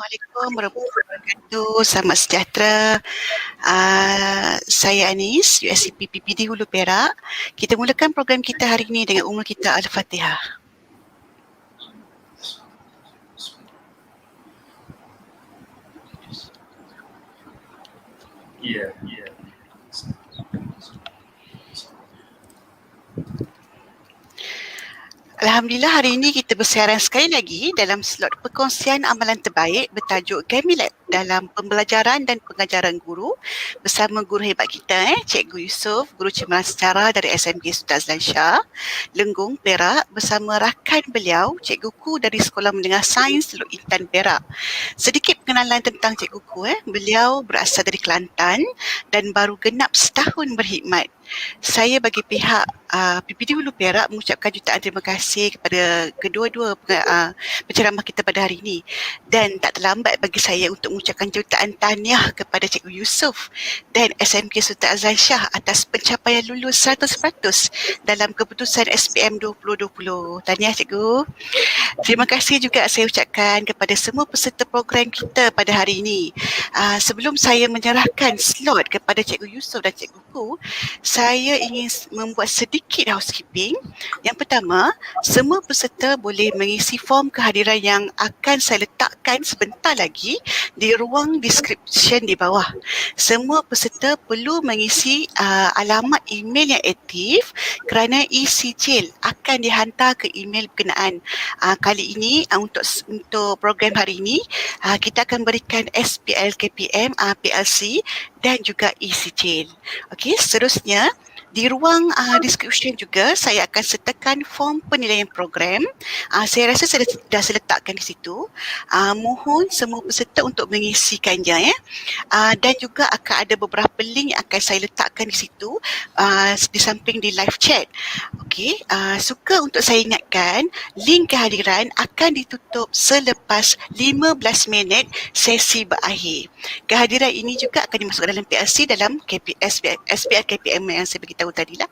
Assalamualaikum warahmatullahi wabarakatuh. Selamat sejahtera. Saya Anis, USCP PPD Hulu Perak. Kita mulakan program kita hari ini dengan umul kita Al-Fatihah. Alhamdulillah, hari ini kita bersiaran sekali lagi dalam slot perkongsian amalan terbaik bertajuk Gamilab dalam pembelajaran dan pengajaran guru bersama guru hebat kita, Cikgu Yusof, guru cemerlang sejarah dari SMK Sultan Azlan Shah, Lenggong, Perak, bersama rakan beliau, Cikgu Ku dari Sekolah Menengah Sains Teluk Intan, Perak. Sedikit pengenalan tentang Cikgu Ku. Beliau berasal dari Kelantan dan baru genap setahun berkhidmat. Saya bagi pihak PPD Hulu Perak mengucapkan jutaan terima kasih kepada kedua-dua penceramah kita pada hari ini, dan tak terlambat bagi saya untuk mengucapkan jutaan tahniah kepada Cikgu Yusof dan SMK Sultan Azlan Shah atas pencapaian lulus 100% dalam keputusan SPM 2020. Tahniah Cikgu. Terima kasih juga saya ucapkan kepada semua peserta program kita pada hari ini. Sebelum saya menyerahkan slot kepada Cikgu Yusof dan Cikgu Ku, saya ingin membuat sedikit housekeeping. Yang pertama, semua peserta boleh mengisi form kehadiran yang akan saya letakkan sebentar lagi di ruang description di bawah. Semua peserta perlu mengisi alamat email yang aktif kerana e-sijil akan dihantar ke email berkenaan. Kali ini untuk program hari ini kita akan berikan SPL KPM, PLC dan juga e-sijil. Okey, seterusnya di ruang description juga saya akan sertakan form penilaian program. Saya rasa saya dah letakkan di situ. Mohon semua peserta untuk mengisikannya dan juga akan ada beberapa link yang akan saya letakkan di situ di samping di live chat. Okey, suka untuk saya ingatkan link kehadiran akan ditutup selepas 15 minit sesi berakhir. Kehadiran ini juga akan dimasukkan dalam PLC dalam SPL KPM yang saya beritahu tadilah.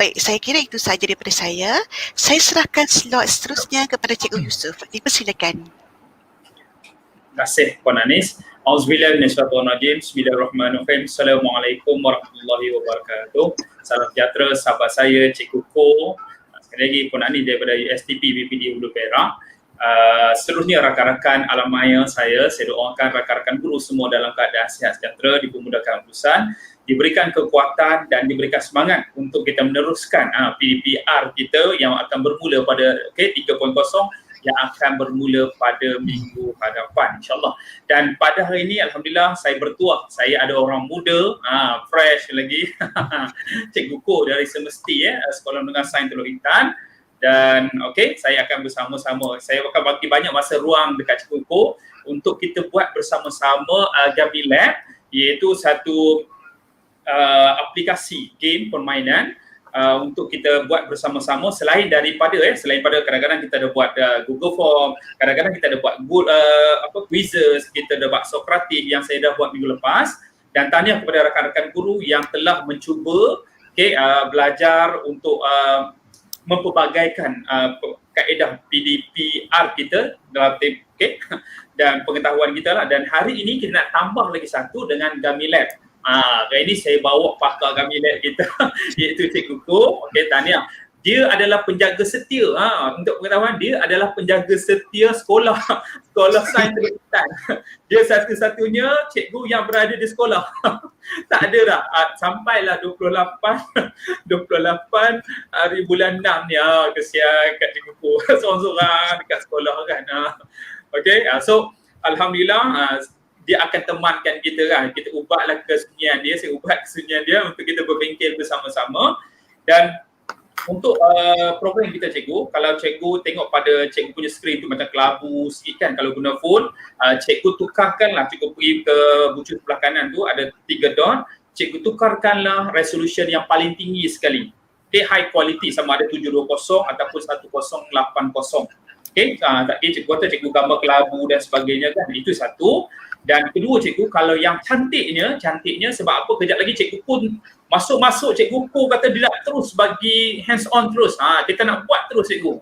Baik, saya kira itu sahaja daripada saya. Saya serahkan slot seterusnya kepada Cikgu Yusof. Dipersilakan. Terima kasih Puan Anis. Auzubillahi minasyaitonirrajim. Bismillahirrahmanirrahim. Assalamualaikum warahmatullahi wabarakatuh. Salam sejahtera sahabat saya Cikgu Ko. Sekali lagi Puan Anis daripada USTP PPD Hulu Perak. Seterusnya rakan-rakan alamaya saya doakan rakan-rakan guru semua dalam keadaan sihat sejahtera, dipermudahkan urusan, diberikan kekuatan dan diberikan semangat untuk kita meneruskan PDPR kita yang akan bermula pada 3.0 yang akan bermula pada minggu hadapan insyaAllah. Dan pada hari ini Alhamdulillah saya bertuah, saya ada orang muda, fresh lagi Cikgu Ko dari Semesti Sekolah Menengah Sains Teluk Intan. Dan saya akan bersama-sama, saya akan bagi banyak masa ruang dekat Cikgu Ko untuk kita buat bersama-sama Gamilab, iaitu satu aplikasi game permainan untuk kita buat bersama-sama selain daripada kadang-kadang kita ada buat Google Form, kadang-kadang kita ada buat quizzes, kita ada buat Sokratik yang saya dah buat minggu lepas. Dan tahniah kepada rakan-rakan guru yang telah mencuba belajar untuk mempelbagaikan kaedah PDPR kita dalam dan pengetahuan kita lah. Dan hari ini kita nak tambah lagi satu dengan Gamilab. Hari ini saya bawa pakar Gamilab kita iaitu Cikgu Ko. Tahniah. Dia adalah penjaga setia, untuk pengetahuan dia adalah penjaga setia sekolah sains Teluk Intan. Dia satu-satunya cikgu yang berada di sekolah. Tak ada dah, sampailah 28 hari bulan 6 ni, kesian kat Cikgu Ko, seorang-seorang dekat sekolah kan. So Alhamdulillah dia akan temankan kita kan. Kita ubahlah kesunyian dia, saya ubah kesunyian dia untuk kita berbengkel bersama-sama. Dan untuk program kita cikgu, kalau cikgu tengok pada cikgu punya skrin tu macam kelabu sikit kan kalau guna phone, cikgu tukarkanlah, cikgu pergi ke bucu sebelah kanan tu ada 3 dot, cikgu tukarkanlah resolution yang paling tinggi sekali. High quality sama ada 720 ataupun 1080. Tak cikgu kata cikgu gambar kelabu dan sebagainya kan, itu satu. Dan kedua cikgu, kalau yang cantiknya sebab apa, kejap lagi cikgu pun masuk cikgu Ko kata dia nak terus bagi hands on terus. Kita nak buat terus cikgu.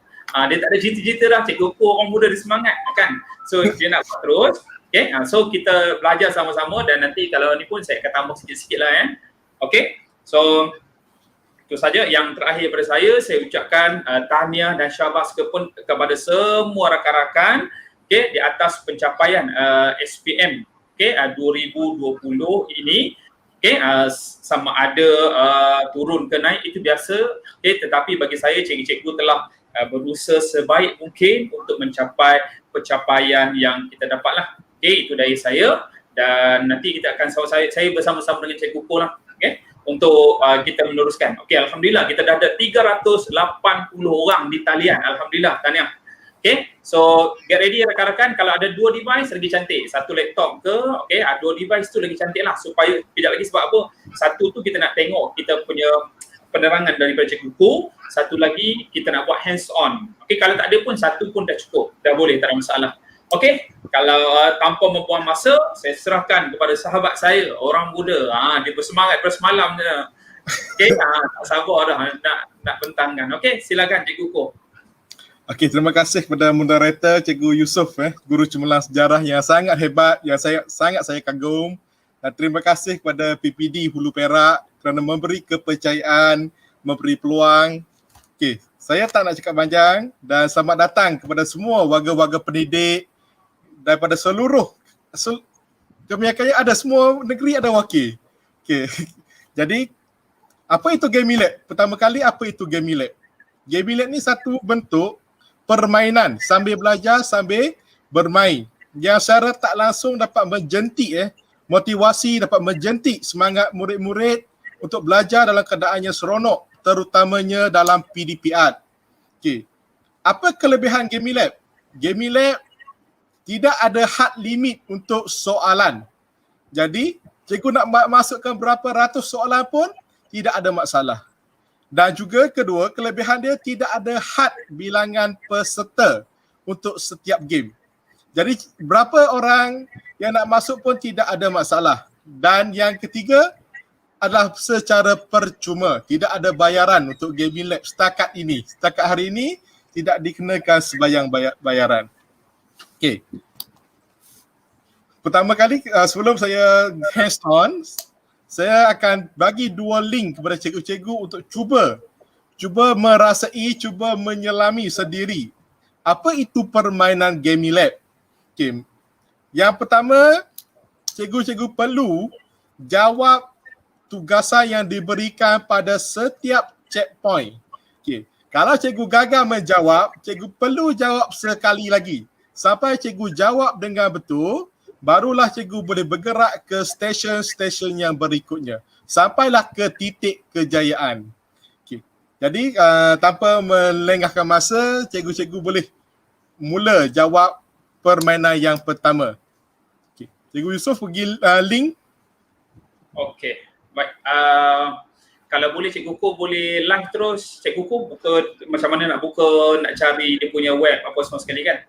Dia tak ada cerita-cerita dah, cikgu Ko orang muda dia semangat kan. So dia nak buat terus. Okay, so kita belajar sama-sama dan nanti kalau ni pun saya akan tambah sikit-sikit lah Okay, so itu saja. Yang terakhir daripada saya ucapkan tahniah dan syabas kepada semua rakan-rakan di atas pencapaian SPM 2020 ini. Sama ada turun ke naik itu biasa, tetapi bagi saya cikgu-cikgu telah berusaha sebaik mungkin untuk mencapai pencapaian yang kita dapatlah. Itu dari saya dan nanti kita akan saya bersama-sama dengan Cikgu Ko lah untuk kita meneruskan. Alhamdulillah kita dah ada 380 orang di talian. Alhamdulillah, tahniah. So get ready rakan-rakan, kalau ada 2 device lagi cantik. Satu laptop ke, 2 device tu lagi cantik lah, supaya tidak lagi sebab apa? Satu tu kita nak tengok kita punya penerangan daripada Cikgu Ko, satu lagi kita nak buat hands on. Kalau tak ada pun satu pun dah cukup, dah boleh, tak ada masalah. Kalau tanpa membuang masa, saya serahkan kepada sahabat saya, orang muda. Dia bersemangat semalam je. Tak sabar dah nak bentangkan. Silakan Cikgu Ko. Terima kasih kepada moderator Cikgu Yusof, guru cemerlang sejarah yang sangat hebat, yang saya kagum. Dan terima kasih kepada PPD Hulu Perak kerana memberi kepercayaan, memberi peluang. Saya tak nak cakap panjang dan selamat datang kepada semua warga-warga pendidik daripada seluruh kebanyakannya ada semua negeri ada wakil. Jadi apa itu Gaming Lab? Pertama kali apa itu Gaming Lab? Gaming Lab ni satu bentuk permainan sambil belajar sambil bermain yang secara tak langsung dapat menjentik motivasi, dapat menjentik semangat murid-murid untuk belajar dalam keadaan yang seronok, terutamanya dalam PDPR. Apa kelebihan Gaming Lab? Gaming Lab tidak ada had limit untuk soalan. Jadi, cikgu nak masukkan berapa ratus soalan pun tidak ada masalah. Dan juga kedua, kelebihan dia tidak ada had bilangan peserta untuk setiap game. Jadi, berapa orang yang nak masuk pun tidak ada masalah. Dan yang ketiga adalah secara percuma. Tidak ada bayaran untuk Gaming Lab setakat ini. Setakat hari ini tidak dikenakan sebayang bayaran. Pertama kali sebelum saya hands on, saya akan bagi 2 link kepada cikgu-cikgu untuk cuba merasai, cuba menyelami sendiri apa itu permainan Gaming Lab. Yang pertama, cikgu-cikgu perlu jawab tugasan yang diberikan pada setiap checkpoint. Kalau cikgu gagal menjawab, cikgu perlu jawab sekali lagi. Sampai cikgu jawab dengan betul, barulah cikgu boleh bergerak ke stesen-stesen yang berikutnya. Sampailah ke titik kejayaan. Jadi tanpa melengahkan masa, cikgu-cikgu boleh mula jawab permainan yang pertama. Cikgu Yusof pergi link. Baik. Kalau boleh Cikgu Ko boleh live terus. Cikgu Ko buka macam mana nak buka, nak cari dia punya web apa semua sekali kan.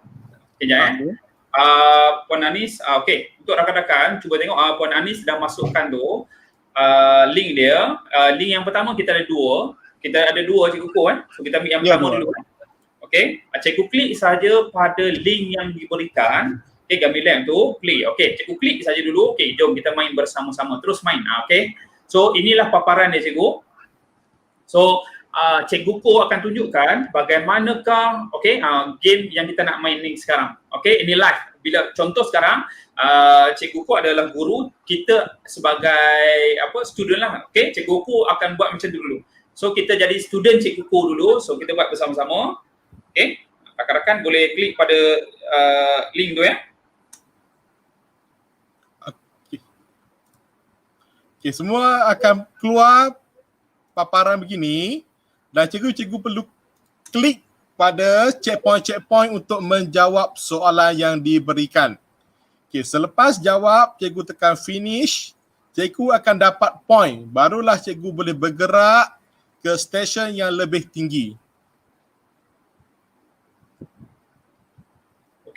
Kejap Puan Anis, untuk rakan-rakan cuba tengok Puan Anis dah masukkan tu link dia. Link yang pertama kita ada dua Cikgu Ko So kita ambil yang pertama dulu Cikgu klik saja pada link yang diberikan. Gaming Lab tu play. Cikgu klik saja dulu. Jom kita main bersama-sama. Terus main. So inilah paparan dia Cikgu. So Cikgu Ko akan tunjukkan bagaimanakah game yang kita nak main ni sekarang. Ini live. Bila contoh sekarang Cikgu Ko adalah guru, kita sebagai student lah. Cikgu Ko akan buat macam tu dulu. So kita jadi student Cikgu Ko dulu. So kita buat bersama-sama. Rakan-rakan boleh klik pada link tu Semua akan keluar paparan begini dan cikgu perlu klik pada checkpoint untuk menjawab soalan yang diberikan. Selepas jawab, cikgu tekan finish, cikgu akan dapat point. Barulah cikgu boleh bergerak ke stesen yang lebih tinggi.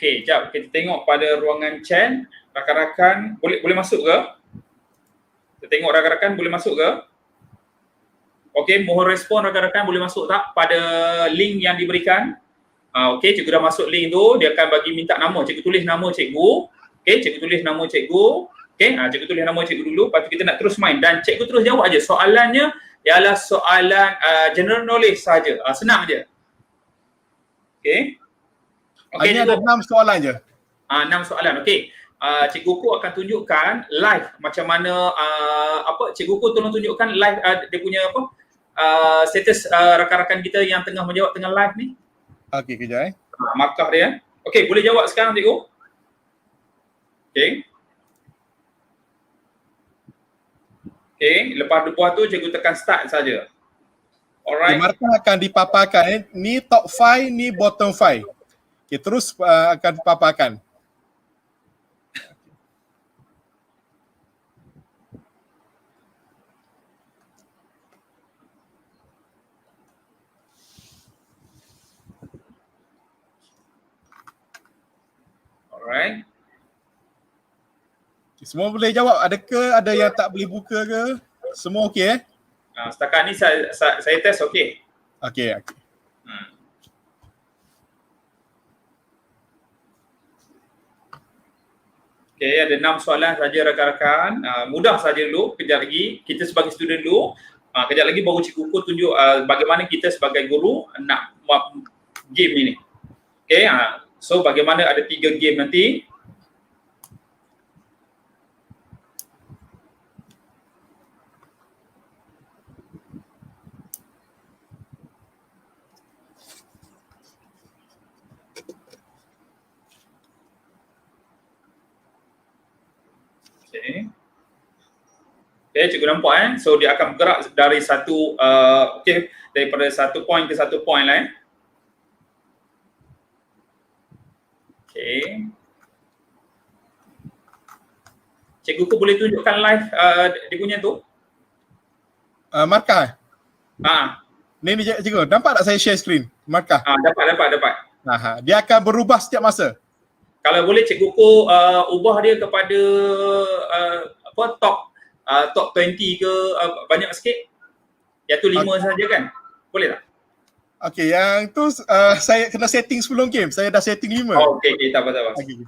Jap kita tengok pada ruangan chat. Rakan-rakan boleh masuk ke? Kita tengok rakan-rakan boleh masuk ke? Mohon respon rakan-rakan boleh masuk tak pada link yang diberikan? Cikgu dah masuk link tu, dia akan bagi minta nama. Cikgu tulis nama cikgu. Okay, cikgu tulis nama cikgu. Okay, cikgu tulis nama cikgu dulu, lepas tu kita nak terus main dan cikgu terus jawab aja. Soalannya ialah soalan general knowledge saja. Senang je. Okay. Okay, Hanya ada 6 soalan je. 6 soalan. Okey. Cikgu Ko akan tunjukkan live macam mana Cikgu Ko tolong tunjukkan live dia punya status rakan-rakan kita yang tengah menjawab tengah live ni. Okey, kejap Markah dia. Okey, boleh jawab sekarang cikgu? Okey. Okey, lepas buat tu cikgu tekan start saja. Alright. Markah akan dipaparkan. Ni top 5, ni bottom 5. Okey, terus akan dipaparkan. Alright. Semua boleh jawab. Adakah ada yang tak boleh buka ke? Semua okey Setakat ni saya test okey. Okey. Okay, ada 6 soalan saja rakan-rakan. Mudah saja dulu, kejap lagi kita sebagai student dulu. Kejap lagi baru Cikgu Ko tunjuk bagaimana kita sebagai guru nak buat game ini. Okay, so bagaimana ada 3 game nanti. Okay, cikgu nampak so dia akan bergerak dari satu daripada satu point ke satu point lah Okay. Cikgu Ko boleh tunjukkan live dia punya tu? Markah. Ni cikgu, nampak tak saya share screen? Markah. Dapat. Dia akan berubah setiap masa. Kalau boleh Cikgu Ko ubah dia kepada top 20 ke banyak sikit. Yang tu 5 saja kan? Boleh tak? Okey, yang tu saya kena setting sebelum game. Saya dah setting 5. Okey, tak apa. Okay.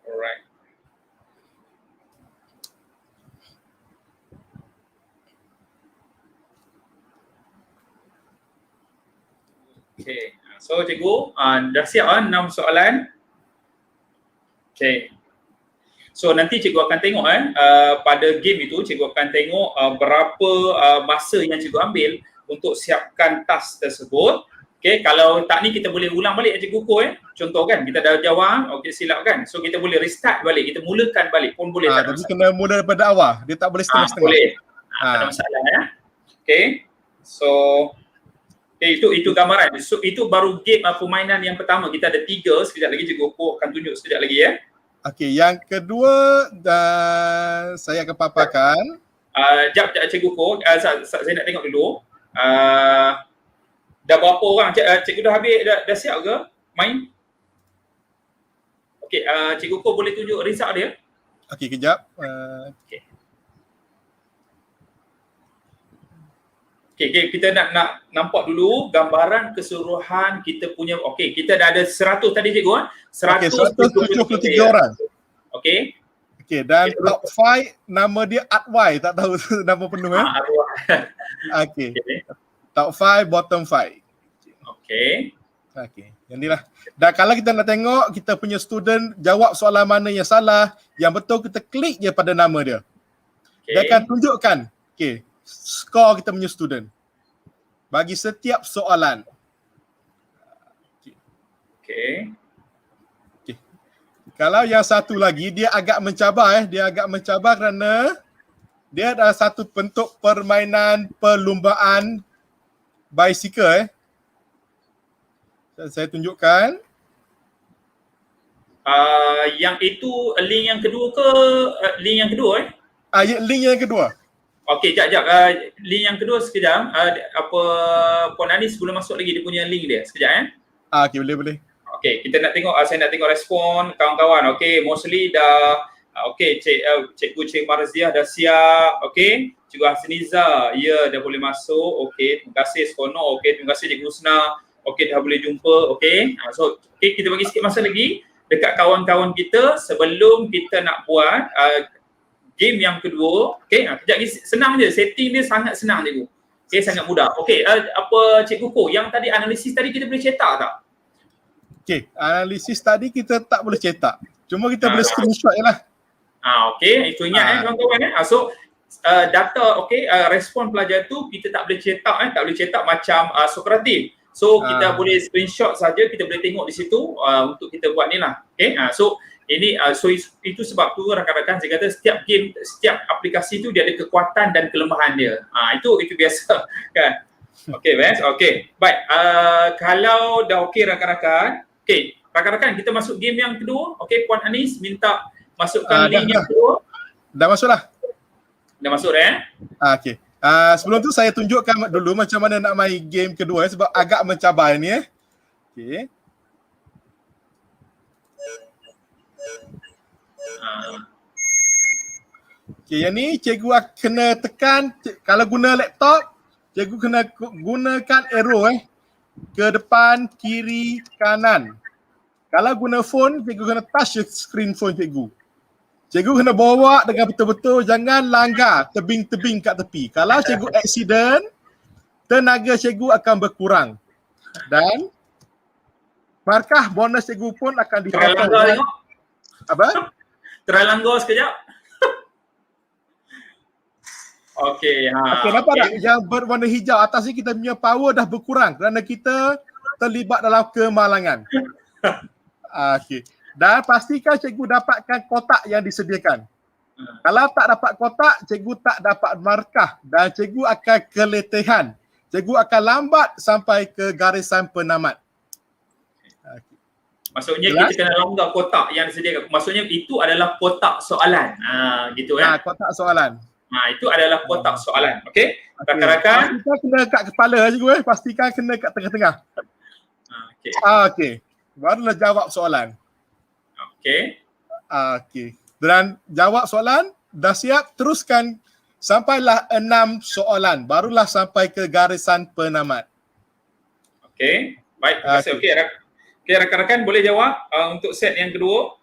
Alright. Okay, so cikgu dah siap 6 soalan. Okay. So nanti cikgu akan tengok pada game itu cikgu akan tengok berapa masa yang cikgu ambil untuk siapkan task tersebut. Okay, kalau tak ni kita boleh ulang balik Cikgu Ko Contoh kan, kita dah jawab, okey silap kan. So kita boleh restart balik, kita mulakan balik pun boleh. Tapi kena mula daripada awal. Dia tak boleh setengah-setengah. Boleh. Tak ada masalah Okay. So itu gambaran. So itu baru game permainan yang pertama. Kita ada 3, sekejap lagi Cikgu Ko akan tunjuk sekejap lagi Okey, yang kedua saya akan paparkan. Jap Cikgu Ko, saya nak tengok dulu. Dah berapa orang? Cikgu dah habis, dah siap ke main? Okey, Cikgu Ko boleh tunjuk result dia? Okey, kejap. Okey, kita nak nampak dulu gambaran keseluruhan kita punya. Okey, kita dah ada 100 tadi Cikgu 173 orang. Okey. Okey, dan top 5 nama dia Adwai, tak tahu nama penuh Okey. Top 5, bottom 5. Okey. Yang ni lah. Dan kalau kita nak tengok kita punya student jawab soalan mana yang salah, yang betul kita klik je pada nama dia. Dia akan tunjukkan skor kita punya student bagi setiap soalan. Okey. Kalau yang satu lagi dia agak mencabar dia agak mencabar kerana dia ada satu bentuk permainan perlumbaan bicycle Saya tunjukkan. Yang itu link yang kedua ke link yang kedua Ya, link yang kedua. Okey, jap. Link yang kedua sekejap. Apa Puan Anis sebelum masuk lagi dia punya link dia. Sekejap Okey, boleh. Okey, kita nak tengok saya nak tengok respon kawan-kawan. Okey, mostly dah okey, Cikgu Marziah dah siap. Okey, Cikgu Hasniza, ya dah boleh masuk. Okey, terima kasih seronok. Okey, terima kasih Cikgu Husna. Okey, dah boleh jumpa. Okey. So, kita bagi sikit masa lagi dekat kawan-kawan kita sebelum kita nak buat game yang kedua. Okey, kejap ni senang je. Setting dia sangat senang cikgu. Okey, sangat mudah. Okey, apa Cikgu Ko, yang tadi analisis tadi kita boleh cetak tak? Okey, analisis tadi kita tak boleh cetak. Cuma kita boleh screenshot je lah. Okey, itu ingat kawan-kawan So data respon pelajar tu kita tak boleh cetak tak boleh cetak macam Sokratif. So kita boleh screenshot saja, kita boleh tengok di situ untuk kita buat ni lah. Okey, so ini itu sebab tu rakan-rakan saya kata setiap game, setiap aplikasi tu dia ada kekuatan dan kelemahan dia. Itu biasa kan. Okey, best. Okey. Baik, kalau dah okey rakan-rakan. Okey, rakan-rakan kita masuk game yang kedua. Okey, Puan Anis minta masukkan link yang kedua. Dah masuk lah. Dah masuk dah Okey. Sebelum tu saya tunjukkan dulu macam mana nak main game kedua sebab agak mencabar ni Okey. Okey, yang ni cikgu kena tekan kalau guna laptop, cikgu kena gunakan arrow ke depan, kiri, kanan. Kalau guna phone, cikgu kena touch screen phone cikgu. Cikgu kena bawa dengan betul-betul, jangan langgar tebing-tebing kat tepi. Kalau cikgu accident, tenaga cikgu akan berkurang. Dan markah bonus cikgu pun akan dipotong. Apa? Terlanggar sekejap. Okey, Okey, nampak tak? Yang berwarna hijau atas ni kita punya power dah berkurang kerana kita terlibat dalam kemalangan. Okey. Dan pastikan cikgu dapatkan kotak yang disediakan. Kalau tak dapat kotak, cikgu tak dapat markah dan cikgu akan keletihan. Cikgu akan lambat sampai ke garisan penamat. Maksudnya kita kena langgar kotak yang disediakan. Maksudnya itu adalah kotak soalan. Gitu kotak soalan. Itu adalah kotak soalan. Okey? Rakan-rakan. Pastikan kena kat kepala cikgu Pastikan kena kat tengah-tengah. Okey. Okey. Barulah jawab soalan. Okey. Okey. Dan jawab soalan, dah siap, teruskan sampailah 6 soalan. Barulah sampai ke garisan penamat. Okey. Baik, terima kasih. Okey, rakan-rakan boleh jawab untuk set yang kedua.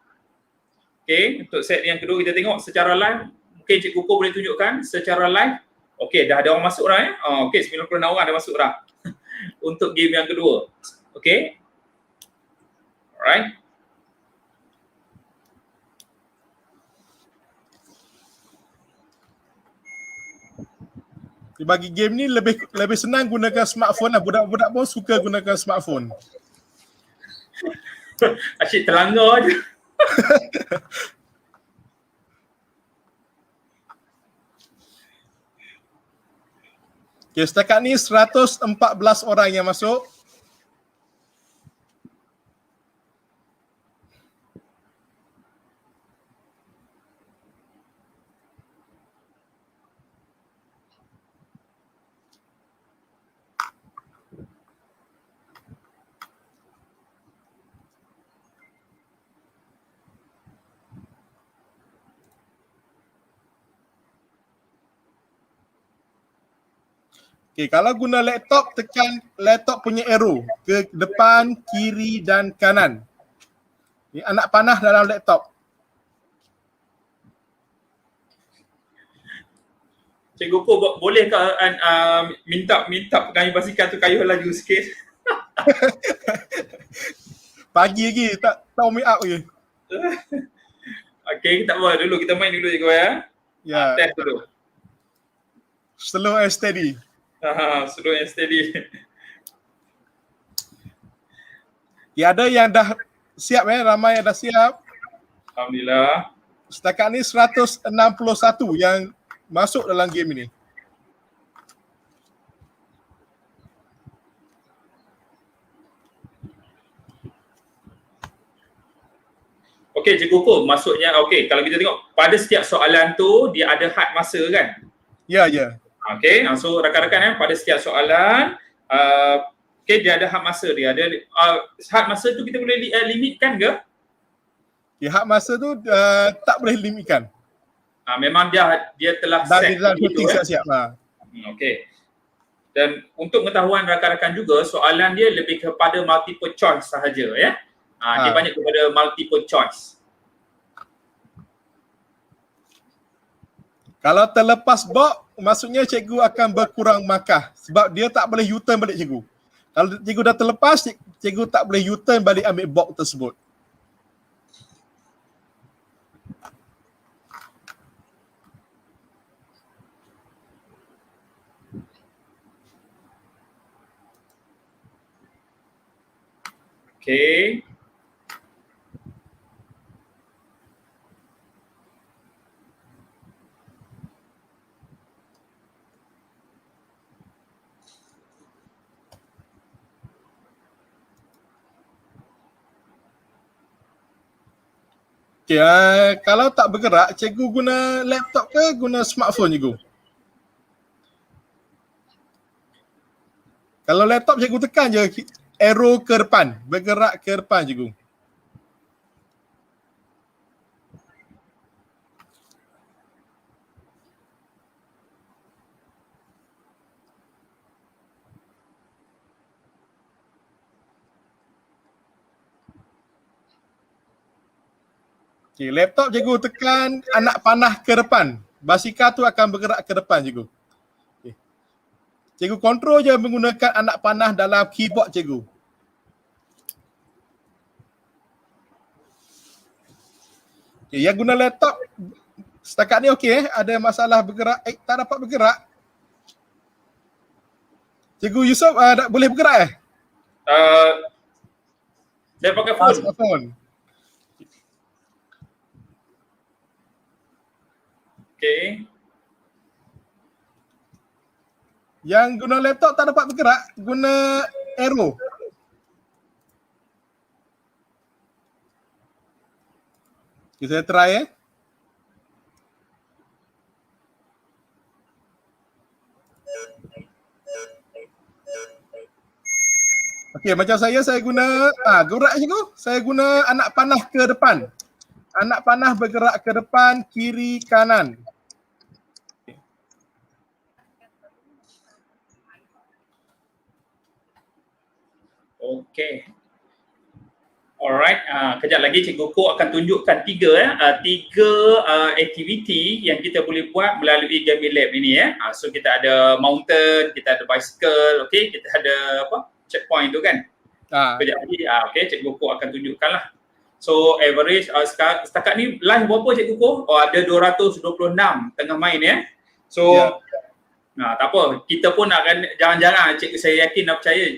Okey, untuk set yang kedua kita tengok secara live. Mungkin Cikgu Ko boleh tunjukkan secara live. Okey, dah ada orang masuk dah Okey, 96 orang dah masuk dah. Untuk game yang kedua. Okey. Alright. Bagi game ni lebih senang gunakan smartphone lah. Budak-budak pun suka gunakan smartphone. Asyik terlanggar je. Okay, setakat ni 114 orang yang masuk. Okay, kalau guna laptop, tekan laptop punya arrow ke depan, kiri dan kanan. Ni anak panah dalam laptop. Cikgu Ko boleh ke minta pengayu basikal tu kayuh laju sikit? Pagi lagi, tak warming up lagi. Okey, tak apa dulu, kita main dulu cikgu Ya. Test dulu. Slow and steady. Slow and steady. Ya, ada yang dah siap ramai yang dah siap. Alhamdulillah. Setakat ni 161 yang masuk dalam game ini. okey Cikgu Ko, maksudnya okey kalau kita tengok pada setiap soalan tu dia ada had masa kan? Ya, ya. Okey, so rakan-rakan pada setiap soalan okey dia ada had masa dia. Ada had masa tu kita boleh limitkan ke? Okay, had masa tu tak boleh limitkan. Memang dia telah Dah set dah begitu shooting siap-siap. Okey. Dan untuk pengetahuan rakan-rakan juga, soalan dia lebih kepada multiple choice sahaja ya. Dia banyak kepada multiple choice. Kalau terlepas box, maksudnya cikgu akan berkurang markah sebab dia tak boleh U-turn balik cikgu. Kalau cikgu dah terlepas, cikgu tak boleh U-turn balik ambil box tersebut. Okey. Okay, kalau tak bergerak, cikgu guna laptop ke guna smartphone cikgu? Kalau laptop cikgu tekan je arrow ke depan, bergerak ke depan cikgu. Okay, laptop cikgu tekan anak panah ke depan. Basikal tu akan bergerak ke depan cikgu. Okay. Cikgu kontrol je menggunakan anak panah dalam keyboard cikgu. Okay, yang guna laptop setakat ni okey ada masalah bergerak, tak dapat bergerak. Cikgu Yusof boleh bergerak Dia pakai phone. Smartphone. Okey. Yang guna laptop tak dapat bergerak, guna arrow. Okay, saya try Okey, macam saya guna gerak cikgu. Saya guna anak panah ke depan. Anak panah bergerak ke depan, kiri, kanan. Okey. Alright, kejap lagi Cikgu Ko akan tunjukkan tiga aktiviti yang kita boleh buat melalui Gaming Lab ini ya. So kita ada mountain, kita ada bicycle, okey, kita ada checkpoint tu kan. Kejap lagi okey Cikgu Ko akan tunjukkanlah. So average setakat ni live berapa Cikgu Ko? Ada 226 tengah main ya. So tak apa, kita pun akan jarang-jarang cikgu saya yakin dan percaya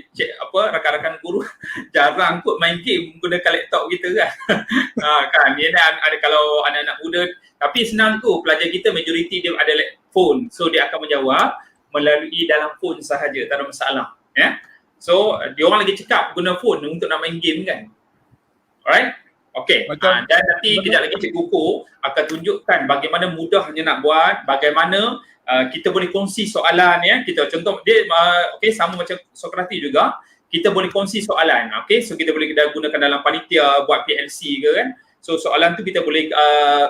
rakan-rakan guru jarang kot main game menggunakan laptop kita kan. Kan ni ada kalau anak-anak muda tapi senang tu pelajar kita majoriti dia ada phone. So dia akan menjawab melalui dalam phone sahaja, tak ada masalah ya. So dia orang lagi cakap guna phone untuk nak main game kan. Alright? Okey. Dan nanti kejap lagi Cikgu Ko akan tunjukkan bagaimana mudahnya nak buat, bagaimana kita boleh kongsi soalan ya. Kita contoh dia sama macam Sokrati juga. Kita boleh kongsi soalan. Okey, so kita boleh gunakan dalam panitia buat PLC ke kan. So soalan tu kita boleh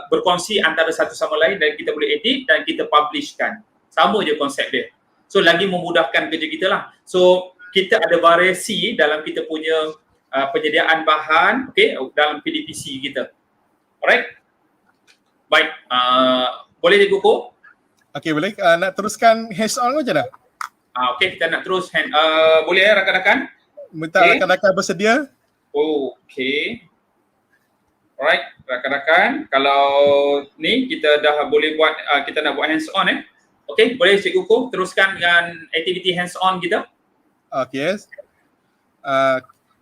berkongsi antara satu sama lain dan kita boleh edit dan kita publishkan. Sama je konsep dia. So lagi memudahkan kerja kita lah. So kita ada variasi dalam kita punya penyediaan bahan dalam PDPC kita. Alright. Baik. Boleh Cikgu Ko? Okey, boleh. Nak teruskan hands on macam mana? Okey, kita nak terus boleh ya rakan-rakan? Minta rakan-rakan bersedia. Okey. Alright, rakan-rakan, kalau ni kita dah boleh buat kita nak buat hands on Okey, boleh Cikgu Ko teruskan dengan aktiviti hands on kita? Okey.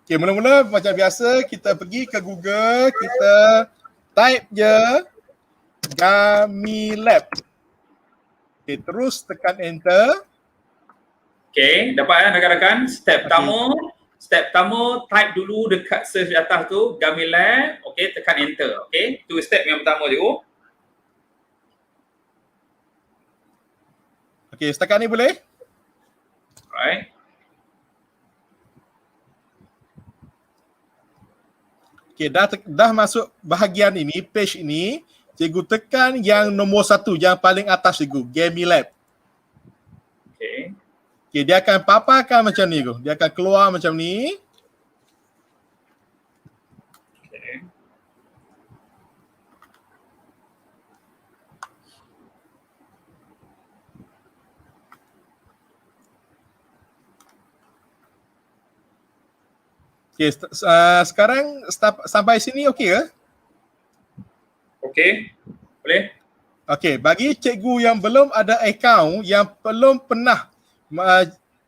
Okey, mula-mula macam biasa kita pergi ke Google, kita type je Gaming Lab. Okey, terus tekan enter. Okey, dapat rakan-rakan. Step pertama, Step pertama, type dulu dekat search di atas tu, Gamilab, okey, tekan enter, okey. Itu step yang pertama cikgu. Okey, setakat ni boleh? Alright. Okey, dah masuk bahagian ini, page ini, cikgu tekan yang nombor 1, yang paling atas cikgu, Gamilab. Okey. Okey, dia akan paparkan macam ni cikgu. Dia akan keluar macam ni. Okey. Okey, sekarang sampai sini okey ke? Okey. Boleh? Okey, bagi cikgu yang belum ada akaun, yang belum pernah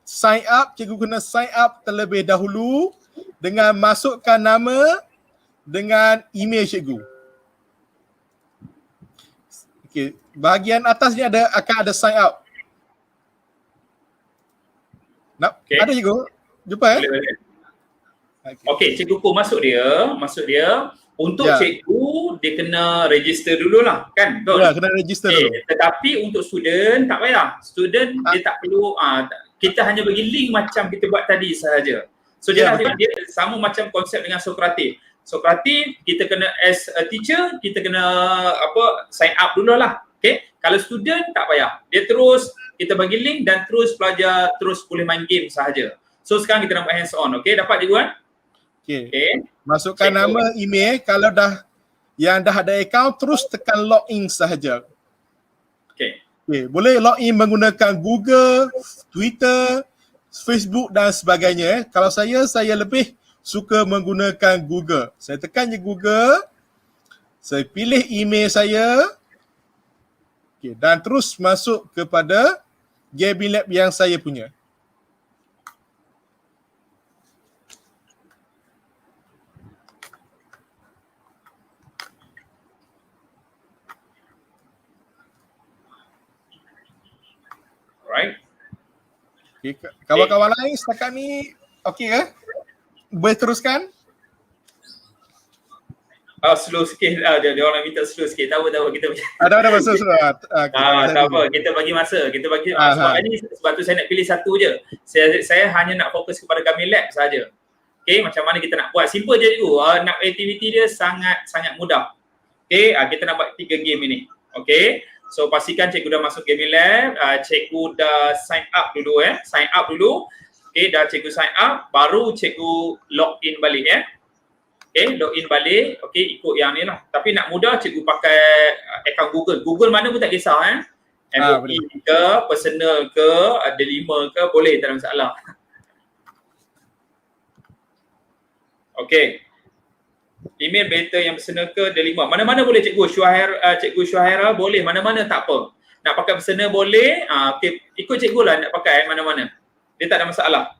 sign up, cikgu kena sign up terlebih dahulu dengan masukkan nama dengan email cikgu. Okey, bahagian atas ni akan ada sign up. Okay. Ada cikgu? Jumpa Boleh. Okey, cikgu Ko masuk dia. Untuk cikgu, dia kena register dululah, kan? Betul? Ya, kena register dulu. Tetapi untuk student, tak payah. Student, dia tak perlu, kita hanya bagi link macam kita buat tadi sahaja. So, dia sama macam konsep dengan Sokratif. Sokratif, kita kena as a teacher, kita kena sign up dululah. Okay? Kalau student, tak payah. Dia terus, kita bagi link dan terus pelajar, terus boleh main game sahaja. So, sekarang kita nak buat hands on. Okay? Dapat cikgu kan? Okay. Masukkan nama, email. Kalau dah ada akaun, terus tekan login sahaja. Okay. Boleh login menggunakan Google, Twitter, Facebook dan sebagainya. Kalau saya lebih suka menggunakan Google. Saya tekan je Google. Saya pilih email saya. Okay. Dan terus masuk kepada Gamilab yang saya punya. Alright. Okay. Kawan-kawan lain setakat ni okey ke? Boleh teruskan? Slow sikit. Dia orang minta slow sikit. Tahu kita ada masa sudah. Tak apa, kita bagi masa. Sebab tu saya nak pilih satu je. Saya hanya nak fokus kepada Gamilab saja. Okey, macam mana kita nak buat? Simple je cikgu. Nak aktiviti dia sangat mudah. Okey, kita nak buat 3 game ini. Okey. So pastikan cikgu dah masuk Gamilab, cikgu dah sign up dulu Sign up dulu. Okey, dah cikgu sign up, baru cikgu log in balik Okay, log in balik. Okay, ikut yang ni lah. Tapi nak mudah, cikgu pakai akaun Google. Google mana pun tak kisah MOE ke, personal ke, ada 5 ke, boleh, tak ada masalah. Okay. Email better yang personal ke, ada 5. Mana-mana boleh cikgu. Cikgu Syuhaira boleh, mana-mana tak apa. Nak pakai personal boleh, okay. Ikut cikgu lah nak pakai mana-mana. Dia tak ada masalah.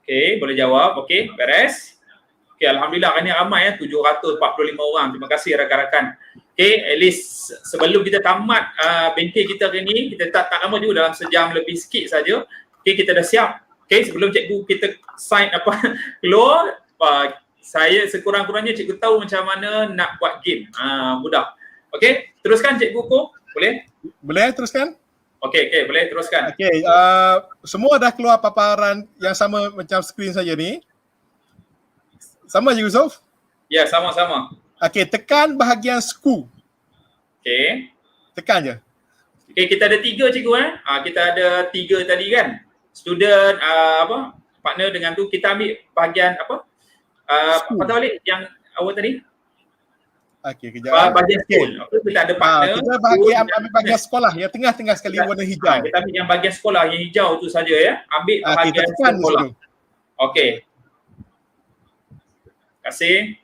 Okay, boleh jawab. Okay, beres. Okay, Alhamdulillah hari ni ramai 745 orang. Terima kasih rakan-rakan. Okay, at least sebelum kita tamat bengkel kita hari ni, kita tak lama juga, dalam sejam lebih sikit saja. Okay, kita dah siap. Okay, sebelum cikgu kita sign keluar, saya sekurang-kurangnya cikgu tahu macam mana nak buat game. Mudah. Okay, teruskan cikgu Ko. Boleh? Boleh teruskan? Okay, boleh teruskan. Okay, semua dah keluar paparan yang sama macam skrin saja ni. Sama je Yusof? Ya, sama-sama. Okay, tekan bahagian school. Okay. Tekan je. Okay, kita ada 3 cikgu kita ada 3 tadi kan. Student, partner dengan tu, kita ambil bahagian patah balik yang awal tadi. Okay, kejap. Bahagian school. Kita ada partner. Kita ambil bahagian sekolah yang tengah-tengah sekali warna hijau. Kita ambil yang bahagian sekolah yang hijau tu saja Ambil bahagian sekolah. Okay. Terima kasih.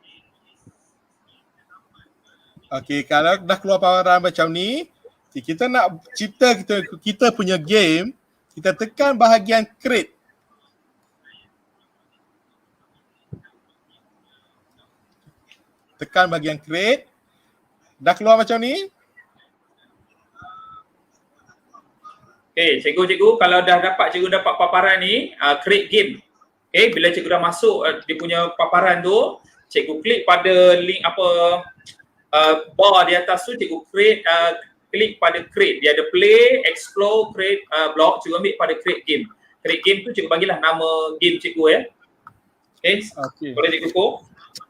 Okay, kalau dah keluar paparan macam ni, kita nak cipta kita punya game, kita tekan bahagian create. Tekan bahagian create. Dah keluar macam ni. Okay, cikgu kalau dah dapat paparan ni, create game. Okay, bila cikgu dah masuk dia punya paparan tu, cikgu klik pada link bar di atas tu, cikgu klik pada create. Dia ada play, explore, create block. Cikgu ambil pada create game. Create game tu cikgu bagilah nama game cikgu ya. Okay. Boleh cikgu Ko?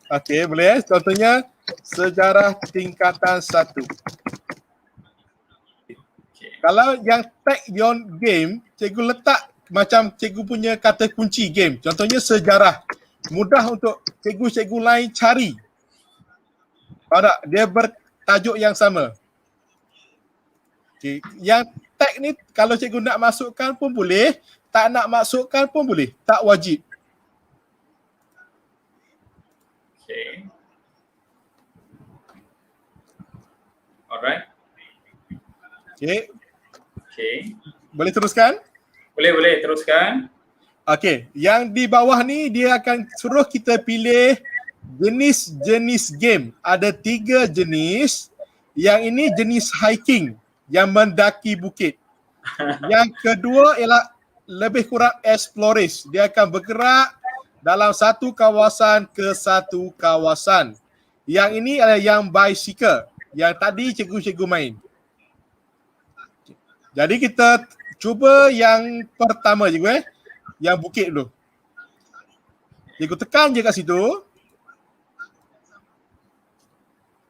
Okay, boleh. Contohnya sejarah tingkatan 1. Okay. Kalau yang tag your game, cikgu letak macam cikgu punya kata kunci game. Contohnya sejarah. Mudah untuk cikgu-cikgu lain cari. Tahu tak? Dia bertajuk yang sama. Okay. Yang tag ni kalau cikgu nak masukkan pun boleh, tak nak masukkan pun boleh. Tak wajib. Okay. Alright. Okay. Okay. Boleh teruskan? Boleh teruskan. Okay. Yang di bawah ni dia akan suruh kita pilih jenis-jenis game. Ada 3 jenis. Yang ini jenis hiking, yang mendaki bukit. Yang kedua ialah lebih kurang explorers. Dia akan bergerak dalam satu kawasan ke satu kawasan. Yang ini adalah yang bicycle. Yang tadi cikgu-cikgu main. Jadi kita cuba yang pertama cikgu yang bukit dulu. Cikgu tekan je kat situ.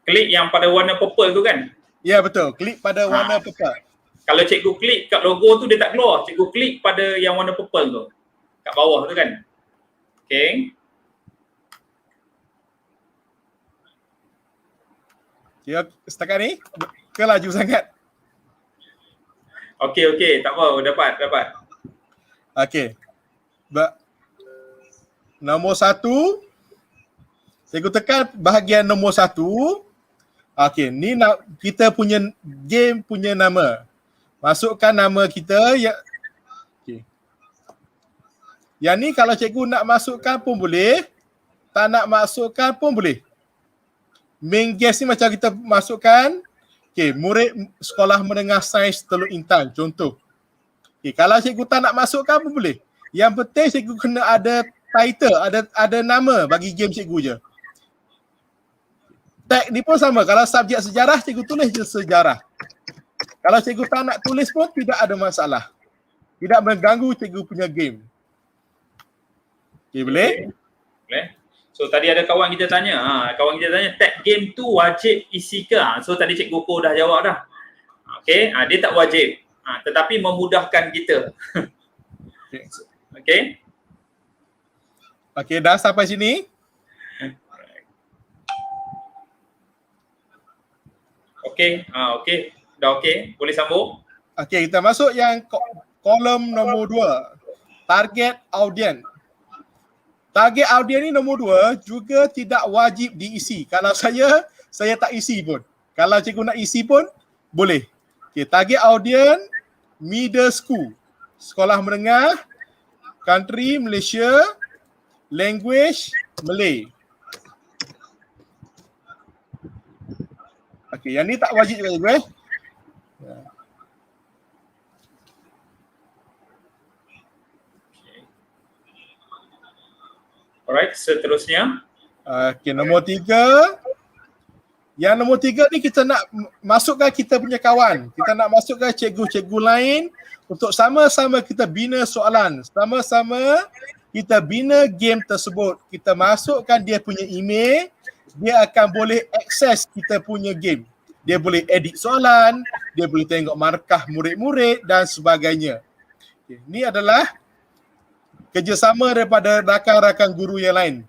Klik yang pada warna purple tu kan? Ya betul, klik pada warna purple. Kalau cikgu klik kat logo tu dia tak keluar. Cikgu klik pada yang warna purple tu. Kat bawah tu kan? Okay. Ya, setakat ni ke laju sangat. Okay, tak apa, dapat. Okay. Nombor 1. Cikgu tekan bahagian nombor 1. Okay, ni kita punya game punya nama. Masukkan nama kita. Okay. Yang ni kalau cikgu nak masukkan pun boleh. Tak nak masukkan pun boleh. Main guest ni macam kita masukkan. Okay, murid sekolah menengah sains Teluk Intan, contoh. Okay, kalau cikgu tak nak masukkan pun boleh. Yang penting cikgu kena ada title, ada nama bagi game cikgu je. Tag ni pun sama. Kalau subjek sejarah, cikgu tulis je sejarah. Kalau cikgu tak nak tulis pun tidak ada masalah. Tidak mengganggu cikgu punya game. Okay, boleh? Boleh. So tadi ada kawan kita tanya, tag game tu wajib isi ke? So tadi Cikgu Ko dah jawab dah. Okay, dia tak wajib. Tetapi memudahkan kita. Okay. Okay, dah sampai sini? Okay, dah okay. Boleh sambung? Okay, kita masuk yang kolom nombor 2. Target audience. Target audience ni nombor 2 juga tidak wajib diisi. Kalau saya tak isi pun. Kalau cikgu nak isi pun boleh. Okay, target audience middle school. Sekolah menengah, country Malaysia, language Malay. Okay, yang ni tak wajib juga cikgu Alright, seterusnya. Okay, nombor 3. Yang nombor 3 ni kita nak masukkan kita punya kawan. Kita nak masukkan cikgu-cikgu lain untuk sama-sama kita bina soalan. Sama-sama kita bina game tersebut. Kita masukkan dia punya email, dia akan boleh akses kita punya game. Dia boleh edit soalan, dia boleh tengok markah murid-murid dan sebagainya. Okay, ini adalah kerjasama daripada rakan-rakan guru yang lain.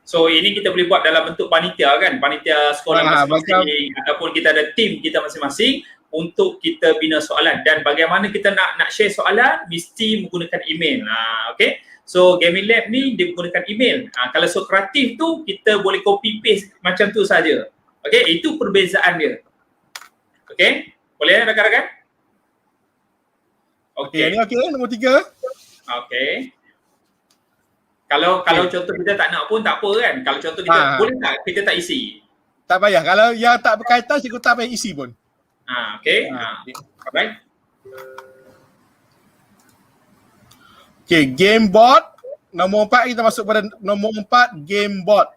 So ini kita boleh buat dalam bentuk panitia kan? Panitia sekolah masing-masing ataupun kita ada tim kita masing-masing untuk kita bina soalan. Dan bagaimana kita nak share soalan mesti menggunakan email. Okay. So Gaming Lab ni dia menggunakan email. Kalau Sokratif tu kita boleh copy paste macam tu saja. Okay, itu perbezaan dia. Okay, boleh rakan-rakan? Okay, ini okay nombor 3. Okay. Kalau contoh kita tak nak pun tak apa kan. Kalau contoh kita boleh tak kita tak isi? Tak payah. Kalau yang tak berkaitan cikgu tak payah isi pun. Okay. Alright. Okay, game board. Nombor 4 kita masuk pada nombor 4, game board.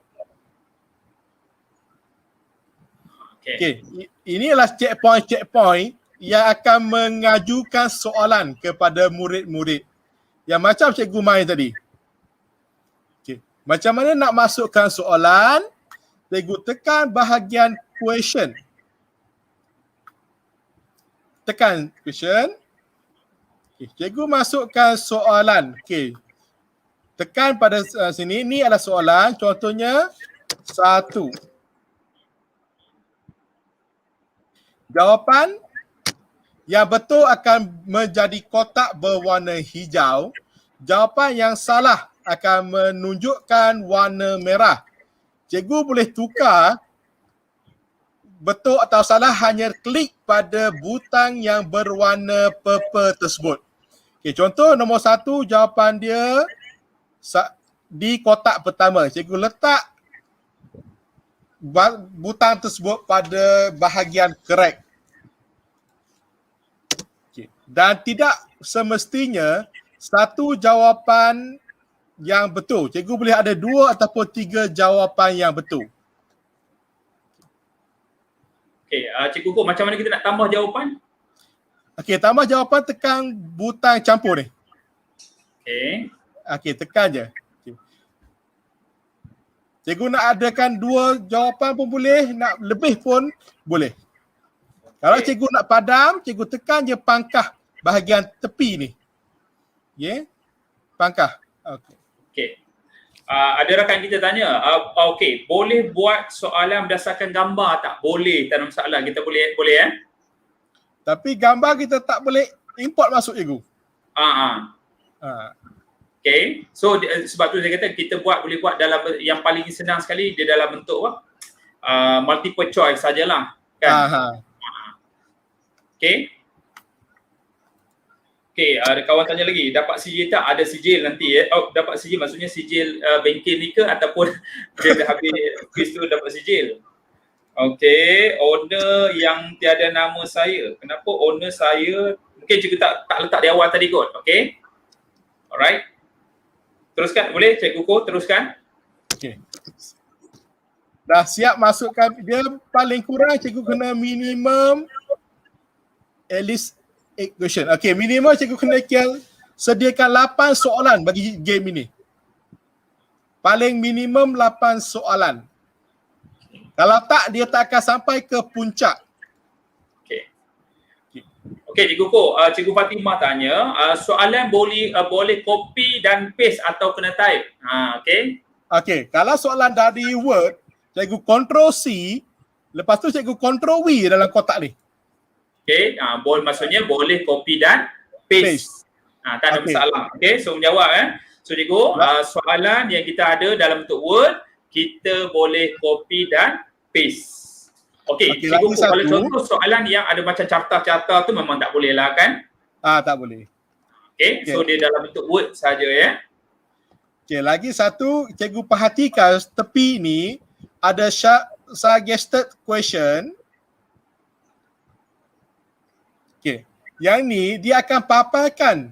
Okay. Inilah checkpoint yang akan mengajukan soalan kepada murid-murid. Yang macam cikgu main tadi. Okay. Macam mana nak masukkan soalan? Cikgu tekan bahagian question. Tekan question. Okay. Cikgu masukkan soalan. Okay. Tekan pada sini. Ini adalah soalan. Contohnya 1. Jawapan yang betul akan menjadi kotak berwarna hijau. Jawapan yang salah akan menunjukkan warna merah. Cikgu boleh tukar betul atau salah hanya klik pada butang yang berwarna purple tersebut. Okay, contoh nombor 1, jawapan dia di kotak pertama. Cikgu letak butang tersebut pada bahagian correct. Okay. Dan tidak semestinya satu jawapan yang betul. Cikgu boleh ada 2 ataupun 3 jawapan yang betul. Okey, Cikgu Ko, macam mana kita nak tambah jawapan? Okey, tambah jawapan tekan butang campur ni. Okey. Okey, tekan je. Cikgu nak adakan 2 jawapan pun boleh, nak lebih pun boleh. Kalau cikgu nak padam, cikgu tekan je pangkah bahagian tepi ni. Okay? Pangkah. Okay. Okey. Ada rakan kita tanya, okey, boleh buat soalan berdasarkan gambar tak? Boleh, tak ada masalah. Kita boleh Tapi gambar kita tak boleh import masuk cikgu. Okay, so sebab tu saya kata kita boleh buat dalam yang paling senang sekali dia dalam bentuk apa? Multiple choice sajalah, kan? Okay. Okay, ada kawan tanya lagi, dapat sijil tak? Ada sijil nanti dapat sijil maksudnya sijil bengkel ni ke ataupun dia dah habis quiz tu dapat sijil? Okay, owner yang tiada nama saya. Kenapa owner saya? Mungkin cikgu tak letak di awal tadi kot. Okay. Alright. Teruskan, boleh Cikgu Ko teruskan? Okey. Dah siap masukkan, dia paling kurang cikgu kena minimum at least 8 question. Okey, minimum cikgu kena sediakan 8 soalan bagi game ini. Paling minimum 8 soalan. Kalau tak, dia tak akan sampai ke puncak. Okey, Cikgu Ko, Cikgu Fatimah tanya, soalan boleh copy dan paste atau kena type? Okey. Okey, kalau soalan dari Word, cikgu Ctrl C, lepas tu cikgu Ctrl V dalam kotak ni. Okey, maksudnya boleh copy dan paste. Tak ada masalah. Okey, so menjawab So Cikgu, soalan yang kita ada dalam bentuk Word, kita boleh copy dan paste. Okey, Cikgu, kalau contoh soalan yang ada macam carta-carta tu memang tak boleh lah, kan? Tak boleh. Okey, so dia dalam bentuk Word saja, ya. Okey, lagi satu, cikgu perhatikan tepi ni ada suggested question. Okey, yang ni dia akan paparkan